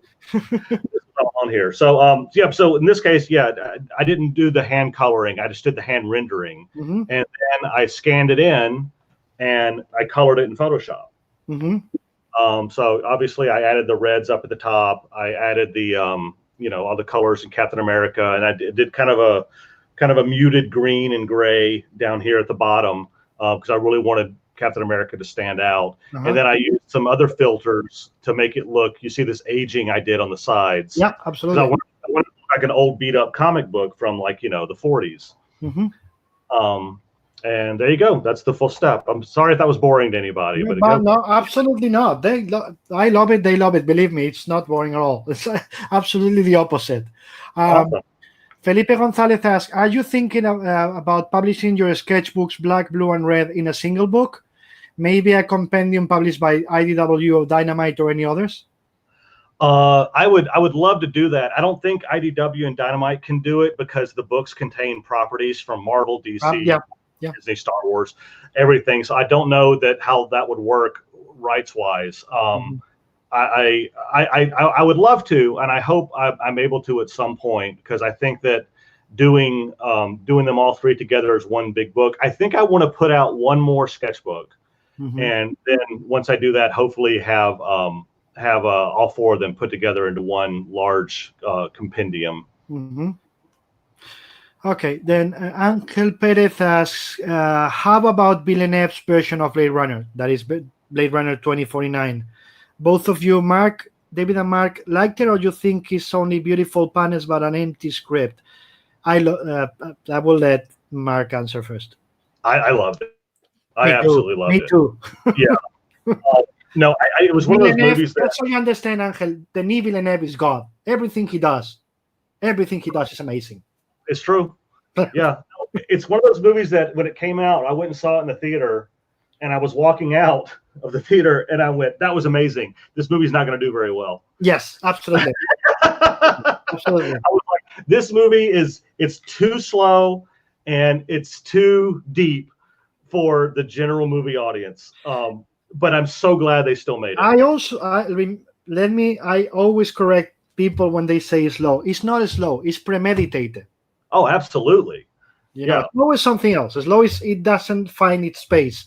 [SPEAKER 3] on here. So yeah. So in this case, yeah, I didn't do the hand coloring. I just did the hand rendering,
[SPEAKER 2] Mhm.
[SPEAKER 3] and then I scanned it in, and I colored it in Photoshop.
[SPEAKER 2] Mhm.
[SPEAKER 3] So obviously, I added the reds up at the top. I added the all the colors in Captain America, and I did kind of a muted green and gray down here at the bottom because I really wanted Captain America to stand out.
[SPEAKER 2] Uh-huh.
[SPEAKER 3] And then I used some other filters to make it look. You see this aging I did on the sides.
[SPEAKER 2] Yeah,
[SPEAKER 3] Because
[SPEAKER 2] absolutely.
[SPEAKER 3] I wanted to look like an old beat up comic book from like the 40s.
[SPEAKER 2] Mhm.
[SPEAKER 3] And there you go. That's the full step. I'm sorry if that was boring to anybody,
[SPEAKER 2] No,
[SPEAKER 3] but
[SPEAKER 2] but no, absolutely not. I love it. They love it. Believe me, it's not boring at all. It's absolutely the opposite.
[SPEAKER 3] awesome.
[SPEAKER 2] Felipe Gonzalez asks, are you thinking about publishing your sketchbooks, black, blue, and red, in a single book? Maybe a compendium published by IDW or Dynamite or any others?
[SPEAKER 3] I would love to do that. I don't think IDW and Dynamite can do it because the books contain properties from Marvel, DC,
[SPEAKER 2] Yeah.
[SPEAKER 3] Disney, Star Wars, everything. So I don't know how that would work rights wise. I would love to, and I hope I'm able to at some point, because I think that doing them all three together as one big book. I think I want to put out one more sketchbook, and then once I do that, hopefully have all four of them put together into one large compendium.
[SPEAKER 2] Okay, then Angel Perez asks, how about Villeneuve's version of Blade Runner? That is Blade Runner 2049. Both of you, David and Mark, liked it, or you think it's only beautiful panels but an empty script? I will let Mark answer first.
[SPEAKER 3] I loved it. I absolutely loved it.
[SPEAKER 2] Me too.
[SPEAKER 3] Yeah. No, it was one of those movies that.
[SPEAKER 2] That's how you understand, Angel. Denis Villeneuve is God. Everything he does is amazing.
[SPEAKER 3] It's true. Yeah. It's one of those movies that when it came out, I went and saw it in the theater, and I was walking out of the theater and I went, that was amazing. This movie's not going to do very well.
[SPEAKER 2] Yes, absolutely. Absolutely.
[SPEAKER 3] I was like, this movie it's too slow and it's too deep for the general movie audience. But I'm so glad they still made it.
[SPEAKER 2] I always correct people when they say slow. It's not slow, it's premeditated.
[SPEAKER 3] Oh, absolutely.
[SPEAKER 2] Slow is something else. Slow is it doesn't find its pace.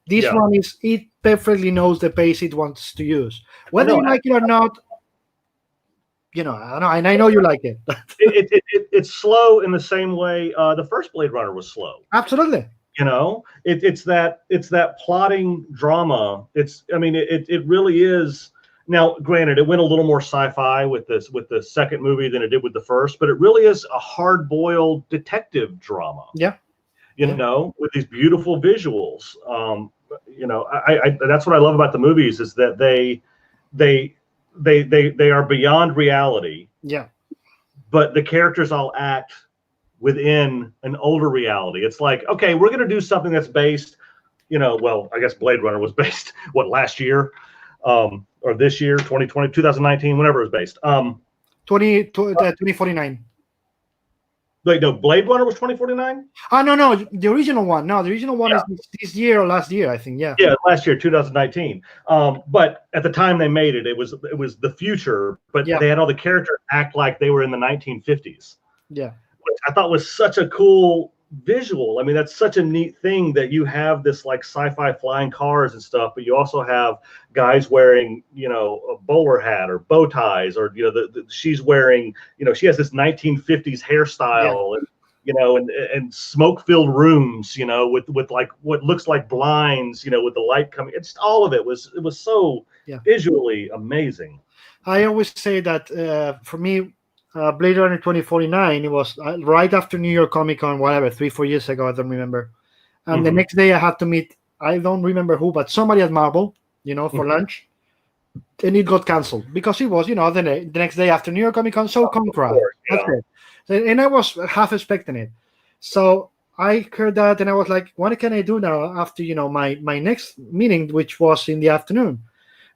[SPEAKER 2] This one is, it perfectly knows the pace it wants to use. Whether you like it or not, I don't know, and I know you like it.
[SPEAKER 3] It's slow in the same way the first Blade Runner was slow.
[SPEAKER 2] Absolutely.
[SPEAKER 3] It's that plotting drama. It really is. Now, granted, it went a little more sci-fi with the second movie than it did with the first, but it really is a hard-boiled detective drama.
[SPEAKER 2] Yeah.
[SPEAKER 3] With these beautiful visuals. That's what I love about the movies, is that they are beyond reality.
[SPEAKER 2] Yeah.
[SPEAKER 3] But the characters all act within an older reality. It's like, okay, we're going to do something that's based, I guess Blade Runner was based, last year, or this year, 2020, 2019, whenever it was based.
[SPEAKER 2] 2049.
[SPEAKER 3] Wait, no, Blade Runner was 2049?
[SPEAKER 2] Oh, no, the original one. No, the original one is this year or last year, I think, yeah.
[SPEAKER 3] Yeah, last year, 2019. But at the time they made it, it was the future, but they had all the characters act like they were in the 1950s.
[SPEAKER 2] Yeah.
[SPEAKER 3] Which I thought was such a cool visual. I mean, that's such a neat thing that you have this like sci-fi flying cars and stuff, but you also have guys wearing, a bowler hat or bow ties, or she's wearing, she has this 1950s hairstyle, and smoke-filled rooms, with like what looks like blinds, with the light coming. It's all of it was so visually amazing.
[SPEAKER 2] I always say that for me, Blade Runner 2049, it was right after New York Comic Con, whatever, 3-4 years ago, I don't remember. And the next day I had to meet, I don't remember who, but somebody at Marvel, for lunch. And it got canceled because it was, the next day after New York Comic Con, so come crowd. That's it. And I was half expecting it. So I heard that and I was like, what can I do now after my next meeting, which was in the afternoon?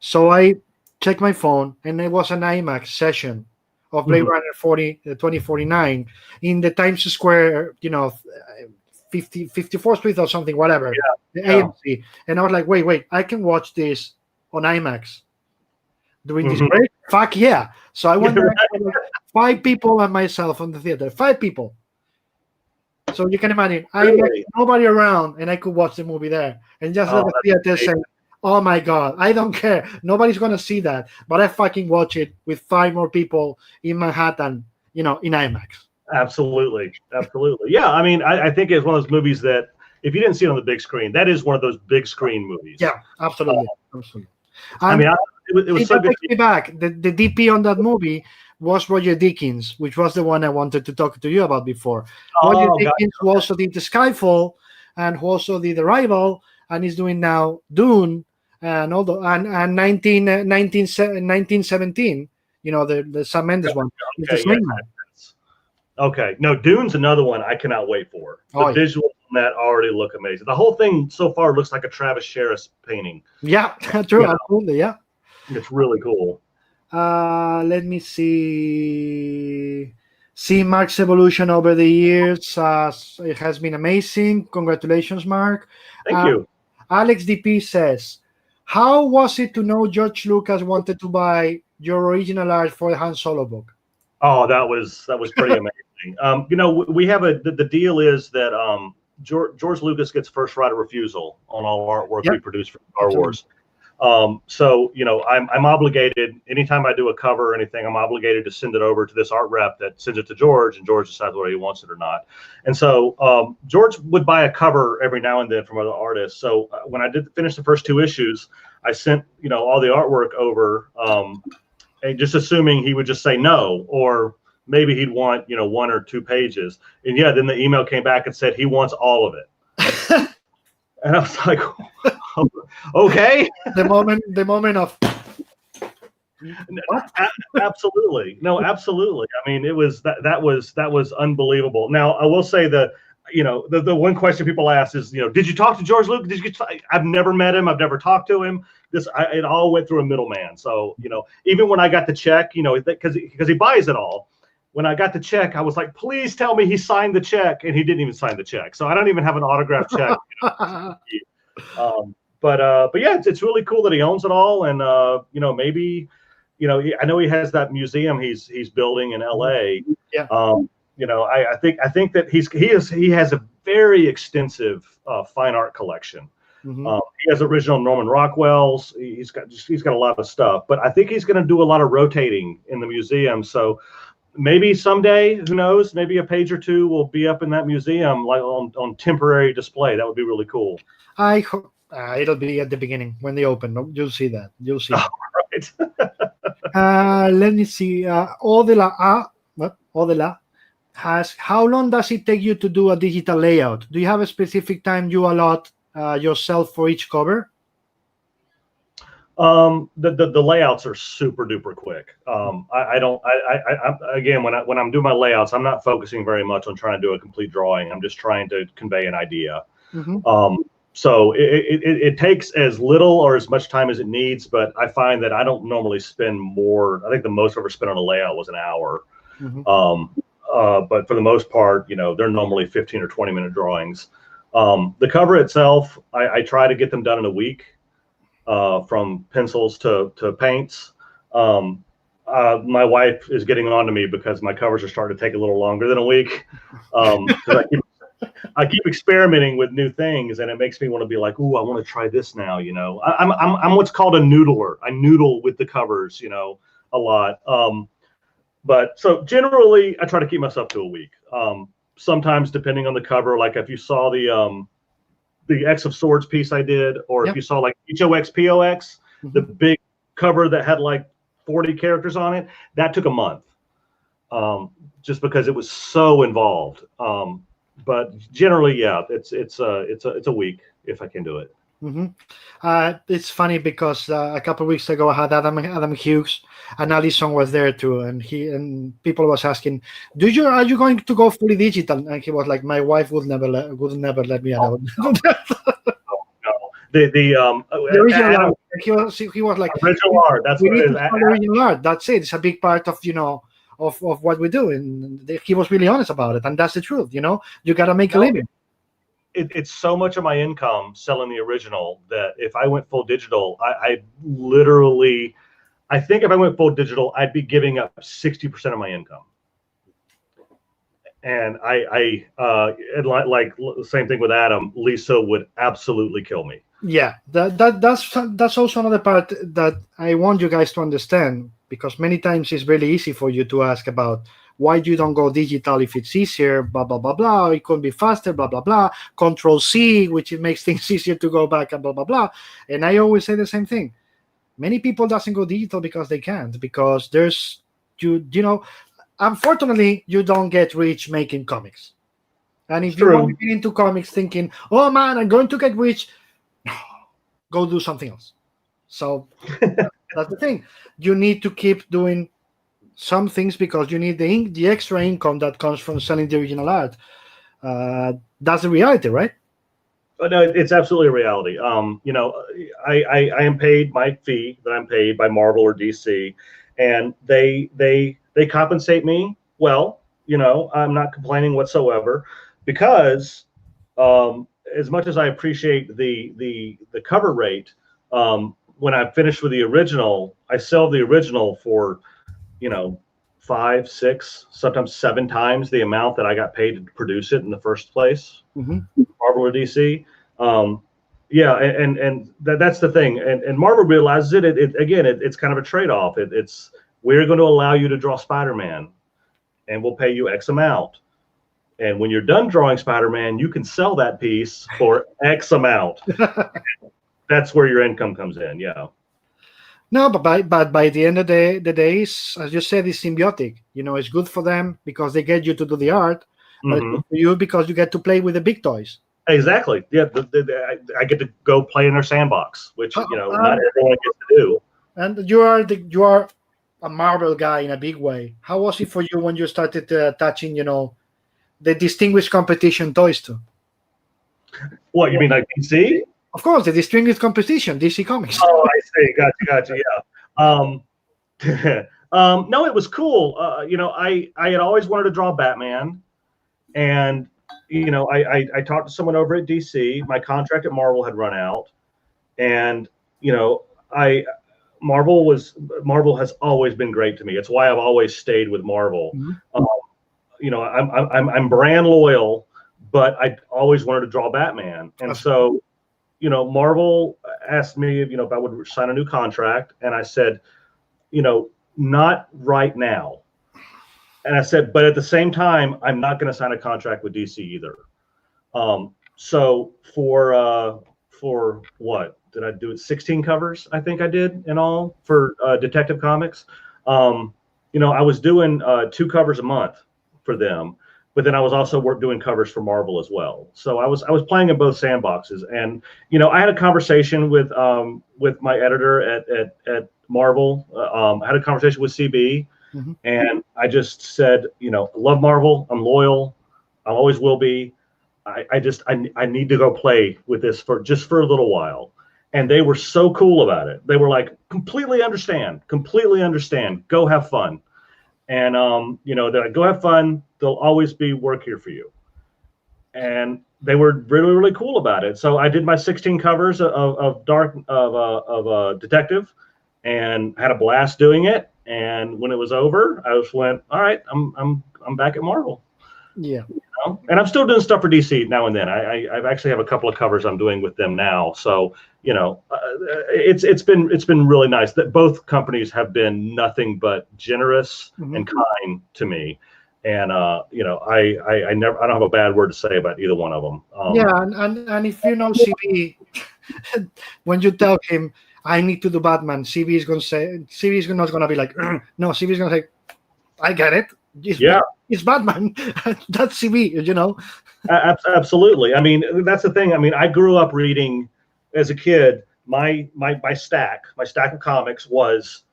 [SPEAKER 2] So I checked my phone, and it was an IMAX session of Blade
[SPEAKER 3] Mhm.
[SPEAKER 2] Runner 2049 in the Times Square, 54th Street or something, whatever, the
[SPEAKER 3] Yeah.
[SPEAKER 2] AMC. And I was like, wait, I can watch this on IMAX during this
[SPEAKER 3] Mhm.
[SPEAKER 2] break? Fuck yeah. So I went
[SPEAKER 3] Yeah,
[SPEAKER 2] there, with like 5 people and myself on the theater. 5 people. So you can imagine, I met
[SPEAKER 3] Really?
[SPEAKER 2] nobody around, and I could watch the movie there, and just let
[SPEAKER 3] Oh,
[SPEAKER 2] the
[SPEAKER 3] that's
[SPEAKER 2] theater say,
[SPEAKER 3] amazing.
[SPEAKER 2] "Oh my god, I don't care. Nobody's gonna see that, but I fucking watch it with 5 more people in Manhattan, in IMAX."
[SPEAKER 3] Absolutely. Absolutely. Yeah. I mean, I think it's one of those movies that if you didn't see it on the big screen, that is one of those big screen movies.
[SPEAKER 2] Yeah, absolutely, absolutely.
[SPEAKER 3] I
[SPEAKER 2] And
[SPEAKER 3] mean, it
[SPEAKER 2] see,
[SPEAKER 3] was so
[SPEAKER 2] that
[SPEAKER 3] good.
[SPEAKER 2] takes me back. The DP on that movie was Roger Deakins, which was the one I wanted to talk to you about before. Roger
[SPEAKER 3] Oh, God.
[SPEAKER 2] Deakins, who also did the Skyfall, and who also did Arrival, and is doing now Dune, and all the and 1917. The Sam Mendes one. Is the
[SPEAKER 3] Okay. Yeah.
[SPEAKER 2] same one.
[SPEAKER 3] Okay. No, Dune's another one I cannot wait for. The
[SPEAKER 2] Oh yeah,
[SPEAKER 3] visuals on that already look amazing. The whole thing so far looks like a Travis Sherris painting.
[SPEAKER 2] yeah, true,
[SPEAKER 3] Yeah.
[SPEAKER 2] absolutely, yeah.
[SPEAKER 3] It's really cool.
[SPEAKER 2] Let me see. See Mark's evolution over the years. It has been amazing. Congratulations, Mark.
[SPEAKER 3] Thank
[SPEAKER 2] Uh,
[SPEAKER 3] you.
[SPEAKER 2] Alex DP says, "How was it to know George Lucas wanted to buy your original art for the Han Solo book?"
[SPEAKER 3] Oh, that was pretty amazing. We have the deal is that George Lucas gets first right of refusal on all artwork
[SPEAKER 2] Yep,
[SPEAKER 3] we produce for Star
[SPEAKER 2] absolutely.
[SPEAKER 3] Wars. So I'm obligated anytime I do a cover or anything, I'm obligated to send it over to this art rep that sends it to George, and George decides whether he wants it or not. And so George would buy a cover every now and then from other artists. So when I did finish the first 2 issues, I sent all the artwork over. And just assuming he would just say no, or maybe he'd want 1 or 2 pages. And yeah, then the email came back and said he wants all of it. And I was like, okay.
[SPEAKER 2] The moment of what?
[SPEAKER 3] Absolutely. No, absolutely. I mean, it was that was unbelievable. Now, I will say the one question people ask is, did you talk to George Lucas? I've never met him. I've never talked to him. It all went through a middleman. So, even when I got the check, because he buys it all. When I got the check, I was like, please tell me he signed the check, and he didn't even sign the check. So I don't even have an autographed check. But yeah, it's really cool that he owns it all, and maybe I know he has that museum he's building in LA.
[SPEAKER 2] Yeah.
[SPEAKER 3] I think that he has a very extensive fine art collection.
[SPEAKER 2] Mhm.
[SPEAKER 3] He has original Norman Rockwell's. He's got a lot of stuff, but I think he's going to do a lot of rotating in the museum. So maybe someday, who knows? Maybe a page or two will be up in that museum, like on temporary display. That would be really cool.
[SPEAKER 2] I hope it'll be at the beginning when they open. You'll see that. You'll see.
[SPEAKER 3] Right.
[SPEAKER 2] Let me see. Odela has, how long does it take you to do a digital layout? Do you have a specific time you allot yourself for each cover?
[SPEAKER 3] The layouts are super duper quick. Again, when I'm doing my layouts, I'm not focusing very much on trying to do a complete drawing. I'm just trying to convey an idea.
[SPEAKER 2] Mm-hmm.
[SPEAKER 3] So it takes as little or as much time as it needs, but I find that I don't normally spend more. I think the most I've ever spent on a layout was an hour.
[SPEAKER 2] Mm-hmm.
[SPEAKER 3] But for the most part, they're normally 15 or 20-minute drawings. The cover itself, I try to get them done in a week, from pencils to paints. My wife is getting on to me because my covers are starting to take a little longer than a week. Because I keep experimenting with new things, and it makes me want to be like, ooh, I want to try this now. I'm what's called a noodler. I noodle with the covers, a lot. But so generally, I try to keep myself to a week. Sometimes, depending on the cover, like if you saw the X of Swords piece I did, or if you saw like HOXPOX, the big cover that had like 40 characters on it, that took a month, just because it was so involved. But generally, yeah, it's a week if I can do it.
[SPEAKER 2] hmm It's funny because a couple of weeks ago I had Adam Hughes, and Alison was there too, and people was asking, are you going to go fully digital? And he was like, my wife would never let me
[SPEAKER 3] Oh,
[SPEAKER 2] alone.
[SPEAKER 3] no, no. The
[SPEAKER 2] The original
[SPEAKER 3] Adam
[SPEAKER 2] art. He was like,
[SPEAKER 3] original art. That's
[SPEAKER 2] we
[SPEAKER 3] what
[SPEAKER 2] need
[SPEAKER 3] it
[SPEAKER 2] to
[SPEAKER 3] is.
[SPEAKER 2] follow the original art. That's it. It's a big part of of what we do, and he was really honest about it, and that's the truth. You got to make a
[SPEAKER 3] No,
[SPEAKER 2] living.
[SPEAKER 3] it's so much of my income selling the original that if I went full digital, I literally, I think if I went full digital, I'd be giving up 60% of my income. And and like the same thing with Adam, Lisa would absolutely kill me.
[SPEAKER 2] Yeah, that's also another part that I want you guys to understand, because many times it's really easy for you to ask about why you don't go digital if it's easier, blah blah blah blah. It could be faster, blah blah blah. Control C, which it makes things easier to go back and blah blah blah. And I always say the same thing. Many people doesn't go digital because they can't, because there's unfortunately you don't get rich making comics. And
[SPEAKER 3] It's
[SPEAKER 2] if you
[SPEAKER 3] true.
[SPEAKER 2] want to get into comics thinking, oh man, I'm going to get rich, go do something else. So that's the thing. You need to keep doing some things because you need the extra income that comes from selling the original art. That's the reality, right?
[SPEAKER 3] But no, it's absolutely a reality. I am paid my fee that I'm paid by Marvel or DC, and they compensate me well. I'm not complaining whatsoever, because as much as I appreciate the cover rate, when I'm finished with the original, I sell the original for, you know, 5, 6, sometimes 7 times the amount that I got paid to produce it in the first place.
[SPEAKER 2] Mm-hmm.
[SPEAKER 3] Marvel or DC. Um, yeah, and that's the thing. And Marvel realizes it. It's kind of a trade-off. It's we're going to allow you to draw Spider-Man, and we'll pay you X amount. And when you're done drawing Spider-Man, you can sell that piece for X amount. That's where your income comes in. Yeah.
[SPEAKER 2] No, but by the end of the days, as you said, it's symbiotic. It's good for them because they get you to do the art, but it's good for you because you get to play with the big toys.
[SPEAKER 3] Exactly. Yeah. I get to go play in their sandbox, which not everyone gets to do.
[SPEAKER 2] And you are a Marvel guy in a big way. How was it for you when you started touching, the distinguished competition toys too?
[SPEAKER 3] What, you mean like DC?
[SPEAKER 2] Of course, the distinguished competition, DC Comics.
[SPEAKER 3] Oh, I see. Gotcha. Yeah. No, it was cool. I had always wanted to draw Batman, and I talked to someone over at DC. My contract at Marvel had run out, and Marvel has always been great to me. It's why I've always stayed with Marvel.
[SPEAKER 2] Mm-hmm.
[SPEAKER 3] I'm brand loyal, but I always wanted to draw Batman, and so. Marvel asked me, if I would sign a new contract, and I said, not right now. And I said, but at the same time, I'm not going to sign a contract with DC either. So for what did I do? 16 covers, I think I did in all for Detective Comics. I was doing 2 covers a month for them. But then I was also doing covers for Marvel as well. So I was playing in both sandboxes, and I had a conversation with my editor at Marvel. I had a conversation with CB,
[SPEAKER 2] Mm-hmm.
[SPEAKER 3] and I just said, I love Marvel. I'm loyal. I always will be. I need to go play with this for a little while. And they were so cool about it. They were like, completely understand. Go have fun. And they're like, go have fun. There'll always be work here for you. And they were really, really cool about it. So I did my 16 covers of Detective, and had a blast doing it. And when it was over, I just went, all right, I'm back at Marvel.
[SPEAKER 2] Yeah.
[SPEAKER 3] And I'm still doing stuff for DC now and then. I actually have a couple of covers I'm doing with them now. So it's been really nice that both companies have been nothing but generous and kind to me. And I don't have a bad word to say about either one of them.
[SPEAKER 2] And if you know CB, when you tell him I need to do Batman, CB is not gonna be like, no. CB is gonna say, I get it. It's Batman. That's CB,
[SPEAKER 3] Absolutely. I mean, that's the thing. I mean, I grew up reading, as a kid, my stack of comics was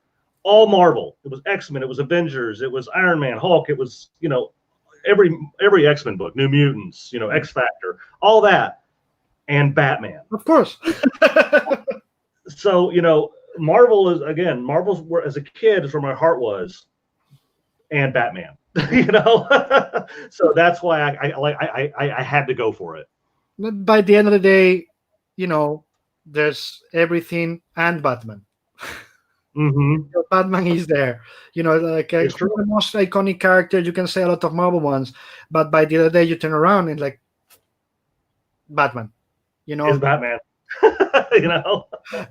[SPEAKER 3] all Marvel. It was X-Men, it was Avengers, it was Iron Man, Hulk, it was, every X-Men book, New Mutants, X Factor, all that, and Batman.
[SPEAKER 2] Of course.
[SPEAKER 3] So, Marvel's where, as a kid, is where my heart was, and Batman. So that's why I had to go for it.
[SPEAKER 2] But by the end of the day, there's everything and Batman.
[SPEAKER 3] Mm-hmm.
[SPEAKER 2] Batman is there. Like
[SPEAKER 3] It's
[SPEAKER 2] the
[SPEAKER 3] true.
[SPEAKER 2] most iconic character. You can say a lot of Marvel ones, but by the end of the day, you turn around and like Batman.
[SPEAKER 3] It's Batman.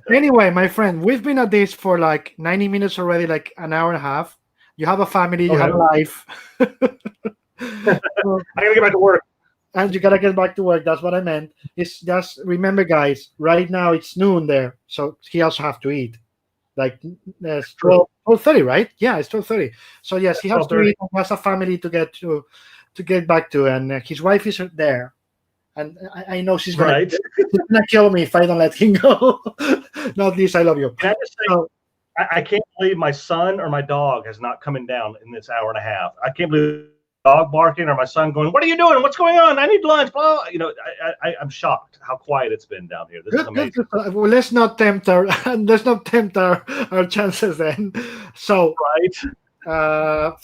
[SPEAKER 2] Anyway, my friend, we've been at this for like 90 minutes already, like an hour and a half. You have a family, you have a life.
[SPEAKER 3] I gotta get back to work.
[SPEAKER 2] And you gotta get back to work. That's what I meant. It's just remember, guys, right now it's noon there, so he also have to eat. Like it's 12:30, right? Yeah, it's 12:30. So yes, he has to eat and has a family to get back to, and his wife is there. And I know she's gonna kill me if I don't let him go. Not least, I love you.
[SPEAKER 3] Can I just say, I can't believe my son or my dog has not coming down in this hour and a half. I can't believe the dog barking or my son going, "What are you doing? What's going on? I need lunch." Blah. I'm shocked how quiet it's been down here. This is amazing.
[SPEAKER 2] Well, let's not tempt our chances then. So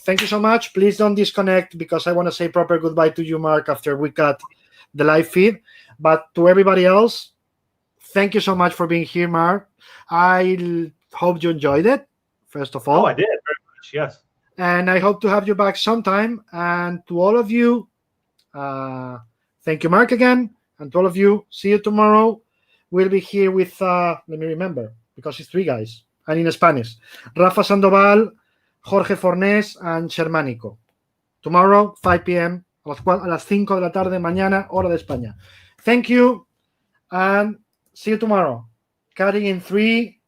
[SPEAKER 2] thank you so much. Please don't disconnect because I want to say proper goodbye to you, Mark, after we cut the live feed. But to everybody else, thank you so much for being here, Mark. I hope you enjoyed it, first of all.
[SPEAKER 3] Oh, I did very much, yes.
[SPEAKER 2] And I hope to have you back sometime. And to all of you, thank you, Mark, again. And to all of you, see you tomorrow. We'll be here with, let me remember, because it's three guys, and in Spanish, Rafa Sandoval, Jorge Fornés, and Shermánico. Tomorrow, 5 p.m., a las 5 de la tarde, mañana, hora de España. Thank you, and see you tomorrow. Cutting in 3,